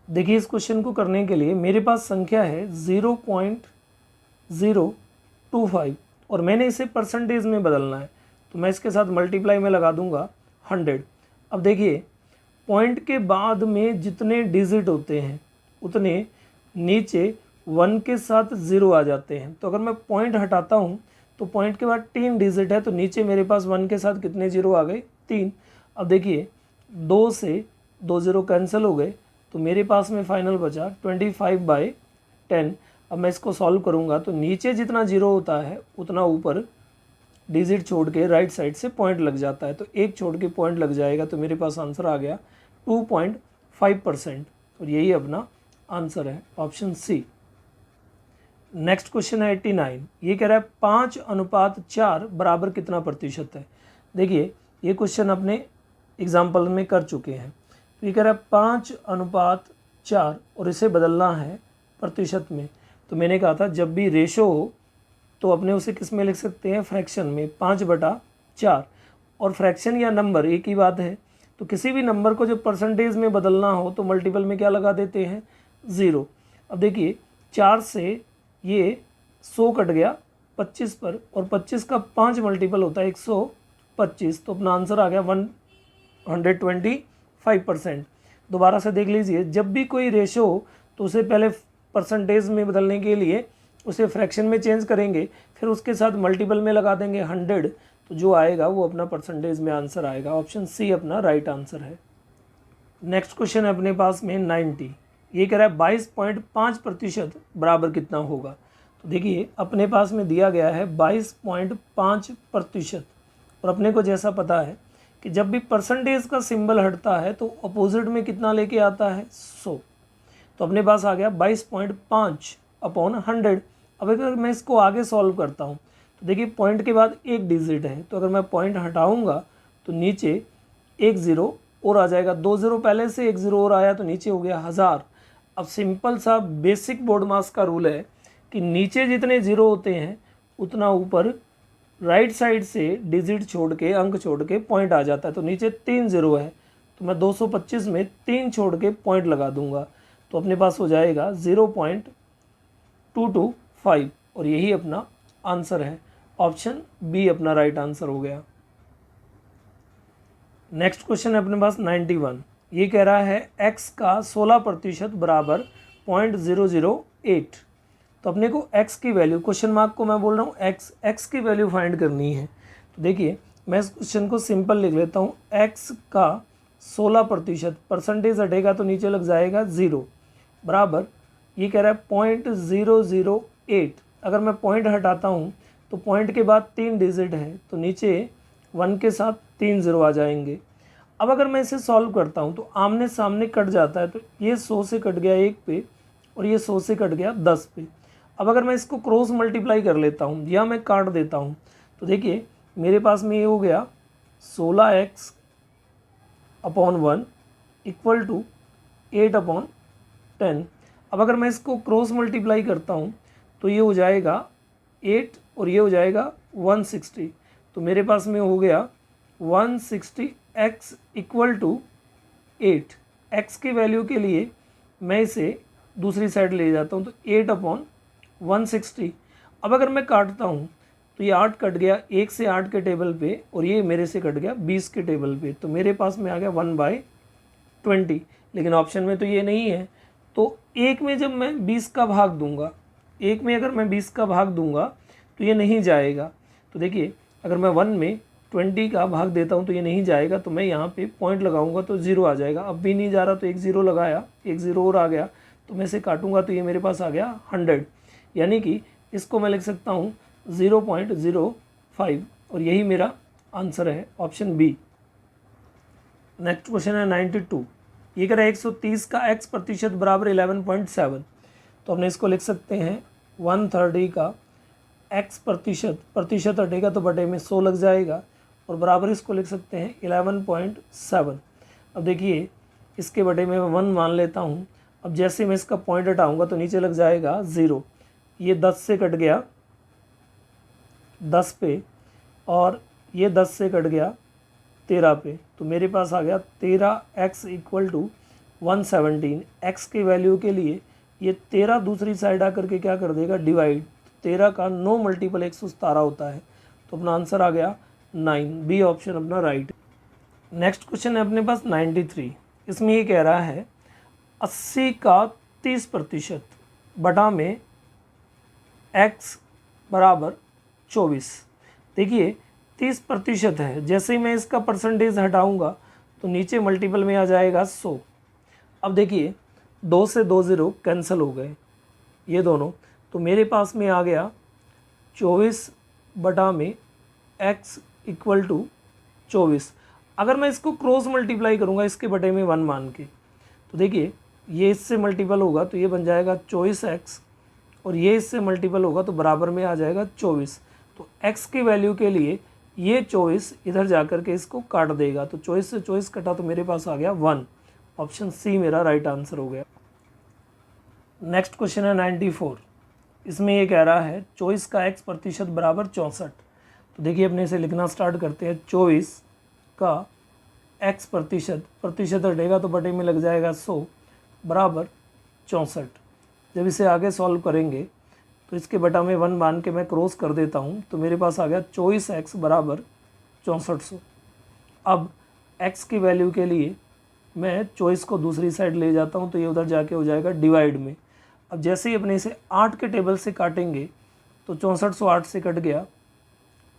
A: देखिए इस क्वेश्चन को करने के लिए मेरे पास संख्या है 0.025 और मैंने इसे परसेंटेज में बदलना है, तो मैं इसके साथ मल्टीप्लाई में लगा दूंगा 100। अब देखिए पॉइंट के बाद में जितने डिजिट होते हैं उतने नीचे 1 के साथ 0 आ जाते हैं, तो अगर मैं पॉइंट हटाता हूँ तो पॉइंट के बाद 3 डिजिट है, तो नीचे मेरे पास 1 के साथ कितने 0 आ गए 3। अब देखिए 2 से 2 0 कैंसिल हो गए, तो मेरे पास में फाइनल बचा 25/10। अब मैं इसको सॉल्व करूँगा तो नीचे जितना 0 होता है उतना ऊपर डिजिट छोड़ के राइट साइड से पॉइंट लग जाता है, तो एक छोड़ के पॉइंट लग जाएगा, तो मेरे पास आंसर आ गया 2.5%, और यही अपना आंसर है ऑप्शन सी। नेक्स्ट क्वेश्चन है 89, ये कह रहा है 5:4 बराबर कितना प्रतिशत है। देखिए ये क्वेश्चन अपने एग्जाम्पल में कर चुके हैं, तो ये कह रहा है 5:4 और इसे बदलना है प्रतिशत में। तो मैंने कहा था जब भी रेशो हो तो अपने उसे किस में लिख सकते हैं, फ्रैक्शन में, 5/4। और फ्रैक्शन या नंबर एक ही बात है, तो किसी भी नंबर को जब परसेंटेज में बदलना हो तो मल्टीपल में क्या लगा देते हैं 0। अब देखिए 4 से ये 100 कट गया 25 पर, और 25 का 5 मल्टीपल होता है 125, तो अपना आंसर आ गया 125%। दोबारा से देख लीजिए, जब भी कोई रेशो हो तो उसे पहले परसेंटेज में बदलने के लिए उसे फ्रैक्शन में चेंज करेंगे, फिर उसके साथ मल्टीपल में लगा देंगे 100, तो जो आएगा वो अपना परसेंटेज में आंसर आएगा। ऑप्शन सी अपना राइट आंसर है। नेक्स्ट क्वेश्चन है अपने पास में 90, ये कह रहा है 22.5% बराबर कितना होगा। तो देखिए अपने पास में दिया गया है 22.5%, और अपने को जैसा पता है कि जब भी परसेंटेज का सिंबल हटता है तो अपोजिट में कितना लेके आता है 100, तो अपने पास आ गया 22.5/100। अब अगर मैं इसको आगे सॉल्व करता हूँ तो देखिए पॉइंट के बाद एक डिजिट है, तो अगर मैं पॉइंट हटाऊंगा तो नीचे 1 0 और आ जाएगा, 2 0 पहले से 1 0 और आया तो नीचे हो गया 1000। अब सिंपल सा बेसिक बोर्ड मास का रूल है कि नीचे जितने 0 होते हैं उतना ऊपर राइट साइड से डिजिट छोड़ के, अंक छोड़ के पॉइंट आ जाता है, तो नीचे 3 0 है, तो मैं 225 में 3 छोड़ के पॉइंट लगा दूंगा, तो अपने पास हो जाएगा 0.225, और यही अपना आंसर है। ऑप्शन बी अपना राइट आंसर हो गया। नेक्स्ट क्वेश्चन है अपने पास 91, ये कह रहा है x का 16% बराबर 0.008। तो अपने को x की वैल्यू, क्वेश्चन मार्क को मैं बोल रहा हूँ x की वैल्यू फाइंड करनी है। तो देखिए मैं इस क्वेश्चन को सिंपल लिख लेता हूँ, x का 16%, परसेंटेज हटेगा तो नीचे लग जाएगा 0, बराबर ये कह रहा है 0.008। अगर मैं पॉइंट हटाता हूँ तो पॉइंट के बाद 3 डिजिट है, तो नीचे 1 के साथ 3 0 आ जाएंगे। अब अगर मैं इसे सॉल्व करता हूँ तो आमने सामने कट जाता है, तो ये 100 से कट गया 1 पे और ये 100 से कट गया 10 पे। अब अगर मैं इसको क्रॉस मल्टीप्लाई कर लेता हूँ या मैं काट देता हूँ तो देखिए मेरे पास में ये हो गया 16x/1 इक्वल टू 8/10। अब अगर मैं इसको क्रॉस मल्टीप्लाई करता हूँ तो ये हो जाएगा 8 और ये हो जाएगा 160। तो मेरे पास में हो गया 160x इक्वल टू 8। x की वैल्यू के लिए मैं इसे दूसरी साइड ले जाता हूँ, तो 8/160। अब अगर मैं काटता हूँ तो ये 8 कट गया 1 से 8 के टेबल पे, और ये मेरे से कट गया 20 के टेबल पे, तो मेरे पास में आ गया 1/20। लेकिन ऑप्शन में तो ये नहीं है, तो एक में जब मैं 20 का भाग दूंगा, एक में अगर मैं 20 का भाग दूंगा तो ये नहीं जाएगा। तो देखिए अगर मैं 1 में 20 का भाग देता हूँ तो ये नहीं जाएगा, तो मैं यहाँ पे पॉइंट लगाऊंगा तो 0 आ जाएगा। अब भी नहीं जा रहा तो एक 0 लगाया, एक 0 और आ गया, तो मैं इसे काटूंगा तो ये मेरे पास आ गया 100। यानी कि इसको मैं लिख सकता हूँ 0.05, और यही मेरा आंसर है ऑप्शन बी। नेक्स्ट क्वेश्चन है 92। ये कह रहा है 130 का x प्रतिशत बराबर 11.7। तो हमने इसको लिख सकते हैं 130 का x प्रतिशत हटेगा तो बटे में 100 लग जाएगा, और बराबर इसको लिख सकते हैं 11.7। अब देखिए इसके बटे में मैं 1 मान लेता हूँ। अब जैसे मैं इसका पॉइंट हटाऊँगा तो नीचे लग जाएगा 0। ये 10 से कट गया 10 पे, और ये 10 से कट गया 13 पे, तो मेरे पास आ गया 13x इक्वल टू 117। x की वैल्यू के लिए ये 13 दूसरी साइड आकर के क्या कर देगा, डिवाइड। 13 का 9 मल्टीपल 117 होता है, तो अपना आंसर आ गया 9, बी ऑप्शन अपना राइट। नेक्स्ट क्वेश्चन है अपने पास 93। इसमें ये कह रहा है 80 का 30% बटा में x बराबर 24। देखिए 30% है, जैसे ही मैं इसका परसेंटेज हटाऊंगा तो नीचे मल्टीपल में आ जाएगा 100। अब देखिए 2 से 2 0 कैंसिल हो गए ये दोनों, तो मेरे पास में आ गया 24 बटा में x इक्वल टू 24। अगर मैं इसको क्रॉस मल्टीप्लाई करूँगा इसके बटे में 1 मान के, तो देखिए ये इससे मल्टीपल होगा तो ये बन जाएगा 24x, और ये इससे मल्टीपल होगा तो बराबर में आ जाएगा 24। तो x की वैल्यू के लिए ये 24 इधर जाकर के इसको काट देगा, तो 24 से 24 कटा तो मेरे पास आ गया 1। ऑप्शन सी मेरा राइट आंसर हो गया। नेक्स्ट क्वेश्चन है 94। इसमें ये कह रहा है 24 का x प्रतिशत बराबर 64। तो देखिए अपने इसे लिखना स्टार्ट करते हैं। 24 का x प्रतिशत हटेगा तो बटे में लग जाएगा 100 बराबर 64। जब इसे आगे सॉल्व करेंगे तो इसके बटा में 1 मान के मैं क्रॉस कर देता हूँ, तो मेरे पास आ गया 24x बराबर 6400। अब x की वैल्यू के लिए मैं 24 को दूसरी साइड ले जाता हूँ तो ये उधर जाके हो जाएगा डिवाइड में। अब जैसे ही अपने इसे 8 के टेबल से काटेंगे तो 6400 8 से कट गया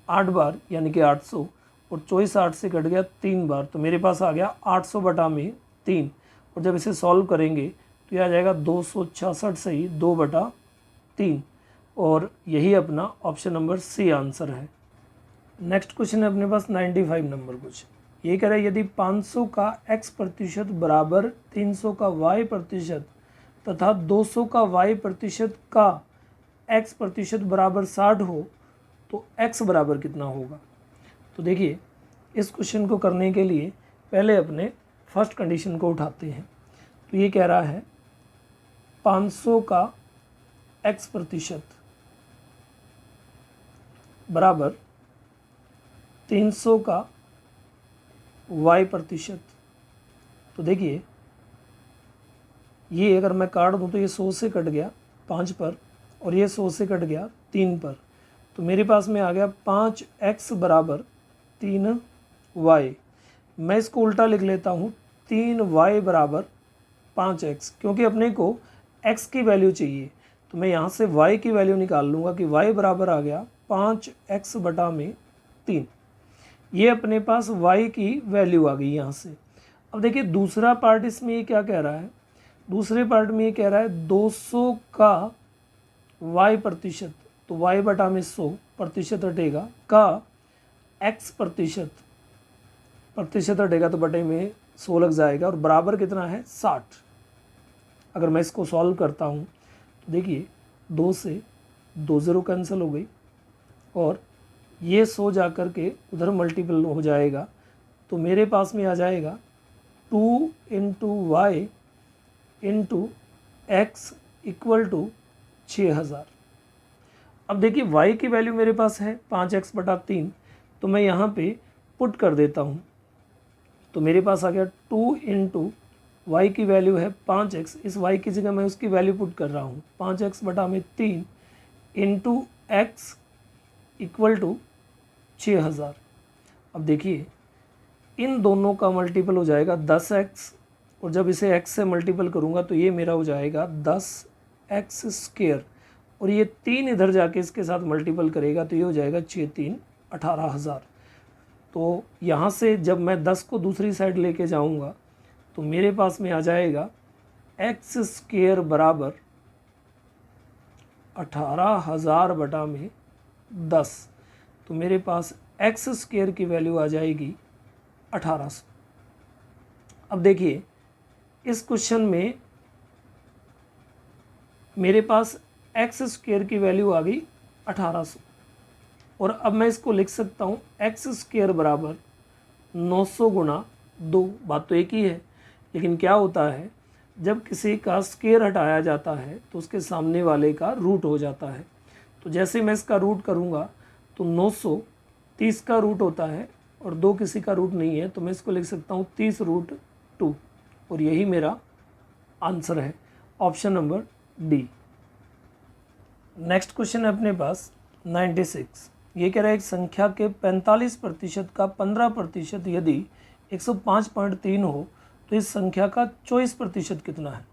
A: 8 बार यानी कि 800, और 24 8 से कट गया 3 बार, तो मेरे पास आ गया 800 बटा में 3। और जब इसे सॉल्व करेंगे तो यह आ जाएगा 266 से ही 2 बटा 3, और यही अपना ऑप्शन नंबर सी आंसर है। नेक्स्ट क्वेश्चन है अपने पास 95 नंबर क्वेश्चन। ये कह रहा है यदि 500 का x प्रतिशत बराबर 300 का y प्रतिशत तथा 200 का y प्रतिशत का x प्रतिशत बराबर 60 हो तो x बराबर कितना होगा। तो देखिए इस क्वेश्चन को करने के लिए पहले अपने फर्स्ट कंडीशन को उठाते हैं। तो ये कह रहा है 500 का x प्रतिशत बराबर 300 का y प्रतिशत। तो देखिए ये अगर मैं काट दूँ तो ये 100 से कट गया 5 पर, और ये 100 से कट गया 3 पर, तो मेरे पास में आ गया 5x बराबर 3y। मैं इसको उल्टा लिख लेता हूँ 3y बराबर 5x, क्योंकि अपने को x की वैल्यू चाहिए, तो मैं यहाँ से y की वैल्यू निकाल लूँगा कि y बराबर आ गया 5x बटा में 3। ये अपने पास y की वैल्यू आ गई यहाँ से। अब देखिए दूसरा पार्ट इसमें ये क्या कह रहा है, दूसरे पार्ट में ये कह रहा है 200 का y प्रतिशत, तो y बटा में 100 प्रतिशत हटेगा का x प्रतिशत हटेगा तो बटे में 100 लग जाएगा, और बराबर कितना है 60। अगर मैं इसको सॉल्व करता हूँ तो देखिए 2 से 2 0 कैंसिल हो गई, और ये 100 जा कर के उधर मल्टीपल हो जाएगा, तो मेरे पास में आ जाएगा 2 into Y into X equal to 6000। अब देखिए y की वैल्यू मेरे पास है 5x/3, तो मैं यहाँ पे पुट कर देता हूँ, तो मेरे पास आ गया 2 इंटू वाई की वैल्यू है 5x, इस y की जगह मैं उसकी वैल्यू पुट कर रहा हूँ 5x/3 into X equal to 6000। अब देखिए इन दोनों का मल्टीपल हो जाएगा 10x, और जब इसे x से मल्टीपल करूँगा तो ये मेरा हो जाएगा 10x², और ये 3 इधर जाके इसके साथ मल्टीपल करेगा तो ये हो जाएगा 6 3 18,000। तो यहाँ से जब मैं 10 को दूसरी साइड लेके जाऊँगा तो मेरे पास में आ जाएगा x² बराबर 18,000/10, तो मेरे पास x² की वैल्यू आ जाएगी 1800। अब देखिए इस क्वेश्चन में मेरे पास x² की वैल्यू आ गई 1800, और अब मैं इसको लिख सकता हूँ x² बराबर 900 गुणा 2। बात तो एक ही है, लेकिन क्या होता है जब किसी का स्क्वायर हटाया जाता है तो उसके सामने वाले का रूट हो जाता है। तो जैसे मैं इसका रूट करूँगा तो 900 30 का रूट होता है और 2 किसी का रूट नहीं है, तो मैं इसको लिख सकता हूँ 30√2, और यही मेरा आंसर है, option number D. Next question है अपने पास 96। ये कह रहा है एक संख्या के 45% का 15% यदि 105.3 हो तो इस संख्या का 24% कितना है।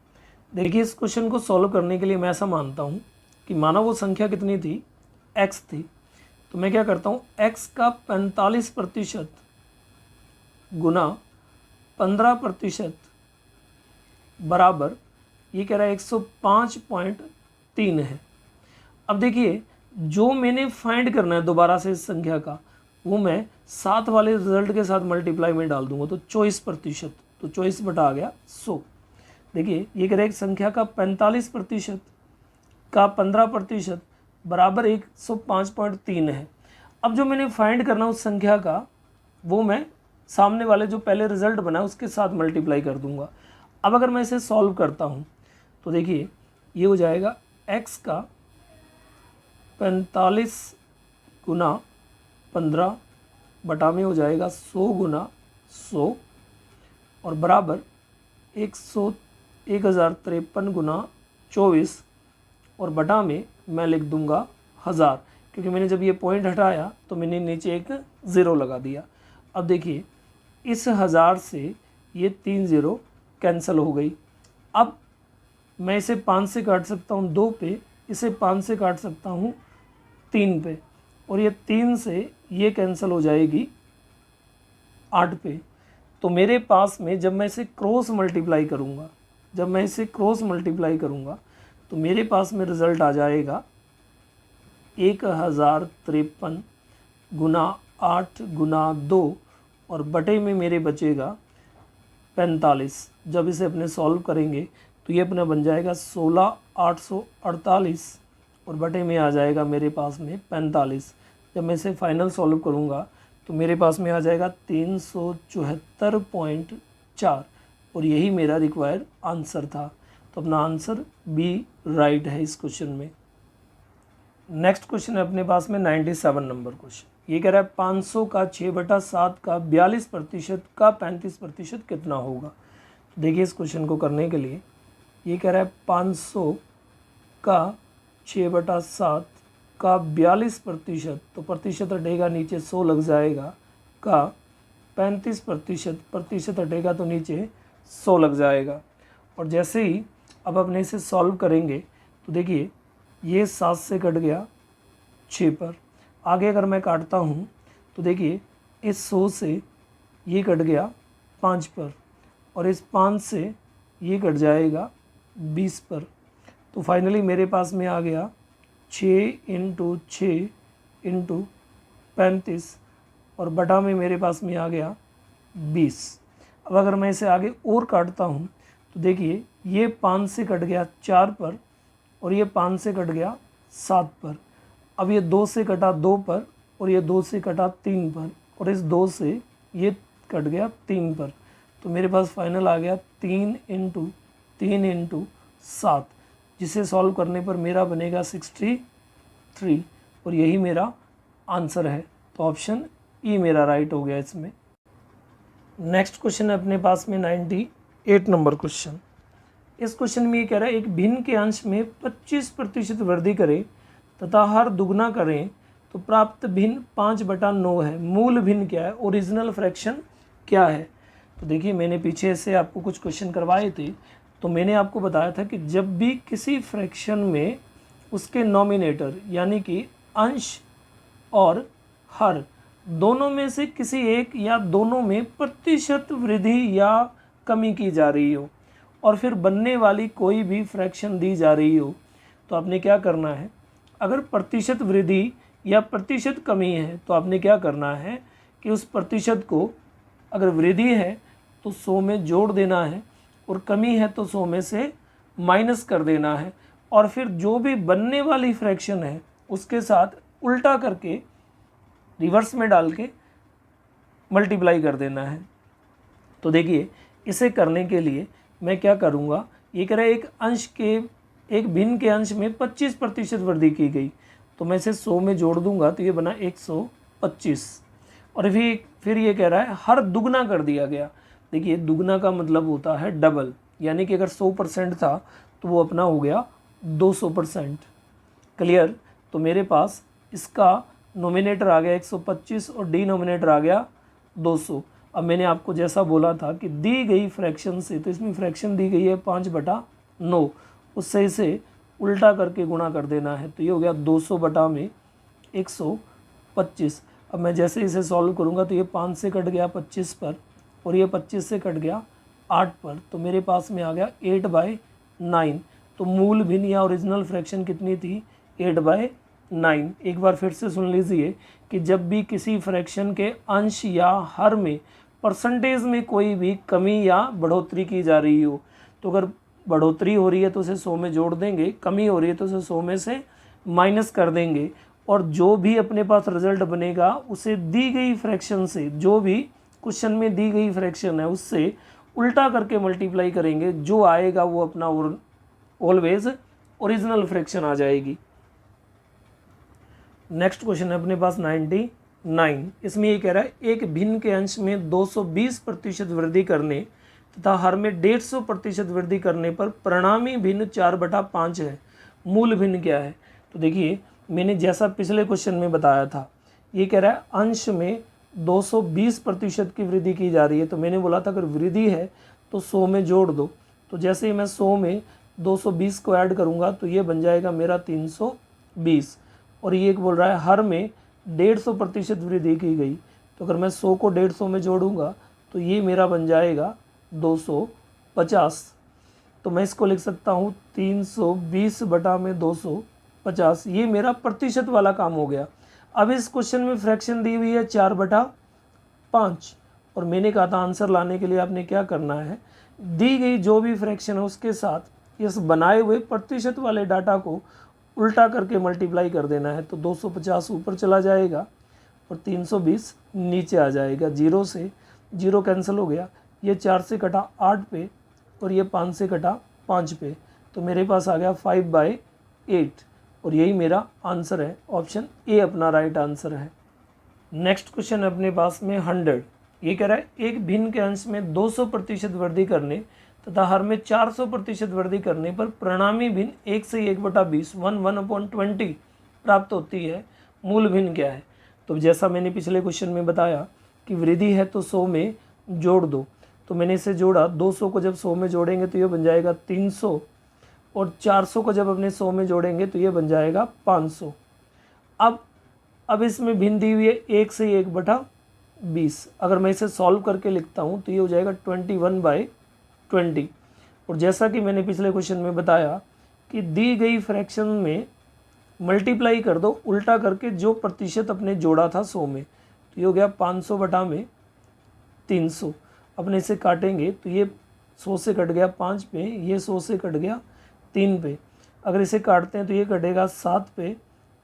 A: देखिए इस क्वेश्चन को सॉल्व करने के लिए मैं ऐसा मानता हूँ कि माना वो संख्या कितनी थी, x थी, तो मैं क्या करता हूँ x का 45% गुना 15% बराबर, ये कह रहा है 105.3 है। अब देखिए जो मैंने फाइंड करना है दोबारा से इस संख्या का, वो मैं 7 वाले रिजल्ट के साथ मल्टीप्लाई में डाल दूंगा, तो 24%, तो 24 बटा आ गया 100। देखिए ये कह रहा है एक संख्या का 45% का 15% बराबर 105.3 है। अब जो मैंने फाइंड करना उस संख्या का, वो मैं सामने वाले जो पहले रिजल्ट बना उसके साथ मल्टीप्लाई कर दूंगा। अब अगर मैं इसे सॉल्व करता हूँ तो देखिए ये हो जाएगा x का 45 गुना 15 बटा में हो जाएगा 100 गुना 100, और बराबर 1053 गुना 24, और बटा में मैं लिख दूंगा 1000, क्योंकि मैंने जब ये पॉइंट हटाया तो मैंने नीचे एक ज़ीरो लगा दिया। अब देखिए इस 1000 से ये 3 ज़ीरो कैंसिल हो गई। अब मैं इसे 5 से काट सकता हूँ 2 पे, इसे 5 से काट सकता हूँ 3 पे, और ये 3 से ये कैंसिल हो जाएगी 8 पे। तो मेरे पास में जब मैं इसे क्रॉस मल्टीप्लाई करूँगा, तो मेरे पास में रिज़ल्ट आ जाएगा 1053 गुना 8 गुना 2, और बटे में मेरे बचेगा 45। जब इसे अपने सॉल्व करेंगे तो ये अपना बन जाएगा 16,848, और बटे में आ जाएगा मेरे पास में 45। जब मैं इसे फाइनल सॉल्व करूँगा तो मेरे पास में आ जाएगा 374.4, और यही मेरा रिक्वायर्ड आंसर था। तो अपना आंसर बी राइट है इस क्वेश्चन में। नेक्स्ट क्वेश्चन है अपने पास में 97 नंबर क्वेश्चन। ये कह रहा है 500 का 6/7 का 42% का 35% कितना होगा। देखिए इस क्वेश्चन को करने के लिए ये कह रहा है 500 का 6/7 का 42%, तो प्रतिशत हटेगा नीचे 100 लग जाएगा, का 35% हटेगा तो नीचे 100 लग जाएगा। और जैसे ही अब अपने इसे सॉल्व करेंगे तो देखिए ये 7 से कट गया 6 पर, आगे अगर मैं काटता हूँ तो देखिए इस 100 से ये कट गया 5 पर, और इस 5 से ये कट जाएगा 20 पर। तो फाइनली मेरे पास में आ गया 6 × 6 × 35, और बटा में मेरे पास में आ गया 20। अब अगर मैं इसे आगे और काटता हूँ तो देखिए ये 5 से कट गया 4 पर, और ये 5 से कट गया 7 पर। अब ये 2 से कटा 2 पर, और ये 2 से कटा 3 पर, और इस 2 से ये कट गया 3 पर। तो मेरे पास फाइनल आ गया 3 × 3 × 7, जिसे सॉल्व करने पर मेरा बनेगा 63 3 और यही मेरा आंसर है। तो ऑप्शन ई मेरा राइट हो गया इसमें। नेक्स्ट क्वेश्चन है अपने पास में 98 नंबर क्वेश्चन। इस क्वेश्चन में ये कह रहा है एक भिन्न के अंश में 25% वृद्धि करें तथा हर दुगना करें तो प्राप्त भिन्न 5/9 है। मूल भिन्न क्या है, ओरिजिनल फ्रैक्शन क्या है। तो देखिए मैंने पीछे से आपको कुछ क्वेश्चन करवाए थे, तो मैंने आपको बताया था कि जब भी किसी फ्रैक्शन में उसके नॉमिनेटर यानी कि अंश और हर दोनों में से किसी एक या दोनों में प्रतिशत वृद्धि या कमी की जा रही हो और फिर बनने वाली कोई भी फ्रैक्शन दी जा रही हो, तो आपने क्या करना है, अगर प्रतिशत वृद्धि या प्रतिशत कमी है तो आपने क्या करना है कि उस प्रतिशत को, अगर वृद्धि है तो 100 में जोड़ देना है और कमी है तो 100 में से माइनस कर देना है और फिर जो भी बनने वाली फ्रैक्शन है उसके साथ उल्टा करके रिवर्स में डाल के मल्टीप्लाई कर देना है। तो देखिए इसे करने के लिए मैं क्या करूँगा, ये कह रहा है एक भिन्न के अंश में 25% वृद्धि की गई, तो मैं इसे 100 में जोड़ दूंगा तो ये बना 125 और फिर ये कह रहा है हर दुगना कर दिया गया। देखिए दुगना का मतलब होता है डबल, यानी कि अगर 100% था तो वो अपना हो गया 200%। क्लियर। तो मेरे पास इसका नोमिनेटर आ गया 125 और डिनोमिनेटर आ गया 200। अब मैंने आपको जैसा बोला था कि दी गई फ्रैक्शन से, तो इसमें फ्रैक्शन दी गई है 5/9, उससे इसे उल्टा करके गुणा कर देना है, तो ये हो गया 200/125। अब मैं जैसे इसे सॉल्व करूँगा तो ये 5 से कट गया 25 पर और ये 25 से कट गया 8 पर, तो मेरे पास में आ गया 8/9। तो मूल भिन्न या ओरिजिनल फ्रैक्शन कितनी थी, 8/9। एक बार फिर से सुन लीजिए कि जब भी किसी फ्रैक्शन के अंश या हर में परसेंटेज में कोई भी कमी या बढ़ोतरी की जा रही हो, तो अगर बढ़ोतरी हो रही है तो उसे 100 में जोड़ देंगे, कमी हो रही है तो उसे 100 में से माइनस कर देंगे और जो भी अपने पास रिजल्ट बनेगा उसे दी गई फ्रैक्शन से, जो भी क्वेश्चन में दी गई फ्रैक्शन है उससे उल्टा करके मल्टीप्लाई करेंगे, जो आएगा वो अपना ऑलवेज ओरिजिनल फ्रैक्शन आ जाएगी। नेक्स्ट क्वेश्चन है अपने पास 99। इसमें ये कह रहा है एक भिन्न के अंश में 220% वृद्धि करने तथा हर में 150% वृद्धि करने पर परिणामी भिन्न 4/5 है। मूल भिन्न क्या है। तो देखिए मैंने जैसा पिछले क्वेश्चन में बताया था, ये कह रहा है अंश में 220% की वृद्धि की जा रही है, तो मैंने बोला था अगर वृद्धि है तो 100 में जोड़ दो। तो जैसे ही मैं 100 में 220 को ऐड करूँगा तो ये बन जाएगा मेरा 320 और ये एक बोल रहा है हर में 150% वृद्धि की गई, तो अगर मैं 100 को 150 में जोड़ूंगा तो ये मेरा बन जाएगा 250। तो मैं इसको लिख सकता हूँ 320/250, ये मेरा प्रतिशत वाला काम हो गया। अब इस क्वेश्चन में फ्रैक्शन दी हुई है 4/5 और मैंने कहा था आंसर लाने के लिए आपने क्या करना है, दी गई जो भी फ्रैक्शन है उसके साथ इस बनाए हुए प्रतिशत वाले डाटा को उल्टा करके मल्टीप्लाई कर देना है, तो 250 ऊपर चला जाएगा और 320 नीचे आ जाएगा। 0 से 0 कैंसिल हो गया, ये 4 से कटा 8 पे और ये 5 से कटा 5 पे, तो मेरे पास आ गया 5/8 और यही मेरा आंसर है। ऑप्शन ए अपना राइट आंसर है। नेक्स्ट क्वेश्चन है अपने पास में 100। ये कह रहा है एक भिन्न के अंश में 200% वृद्धि करने तथा हर में 400% वृद्धि करने पर परिणामी भिन्न 1 से 1/20 1/20 प्राप्त होती है। मूल भिन्न क्या है। तो जैसा मैंने पिछले क्वेश्चन में बताया कि वृद्धि है तो 100 में जोड़ दो, तो मैंने इसे जोड़ा, 200 को जब 100 में जोड़ेंगे तो ये बन जाएगा 300 और 400 को जब अपने 100 में जोड़ेंगे तो ये बन जाएगा 500। अब इसमें भिन्न दी हुई है 1 से 1/20, अगर मैं इसे सॉल्व करके लिखता हूँ तो ये हो जाएगा 21/20। और जैसा कि मैंने पिछले क्वेश्चन में बताया कि दी गई फ्रैक्शन में मल्टीप्लाई कर दो उल्टा करके जो प्रतिशत अपने जोड़ा था 100 में, तो ये हो गया 500/300। अपने इसे काटेंगे तो ये 100 से कट गया 5 पे, ये 100 से कट गया 3 पे, अगर इसे काटते हैं तो ये कटेगा 7 पे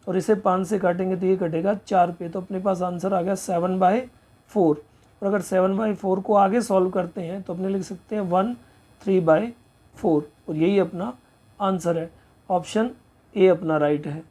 A: और इसे 5 से काटेंगे तो ये कटेगा 4 पे, तो अपने पास आंसर आ गया 7/4। और अगर 7/4 को आगे सॉल्व करते हैं तो अपने लिख सकते हैं 1/3/4 और यही अपना आंसर है। ऑप्शन ए अपना राइट है।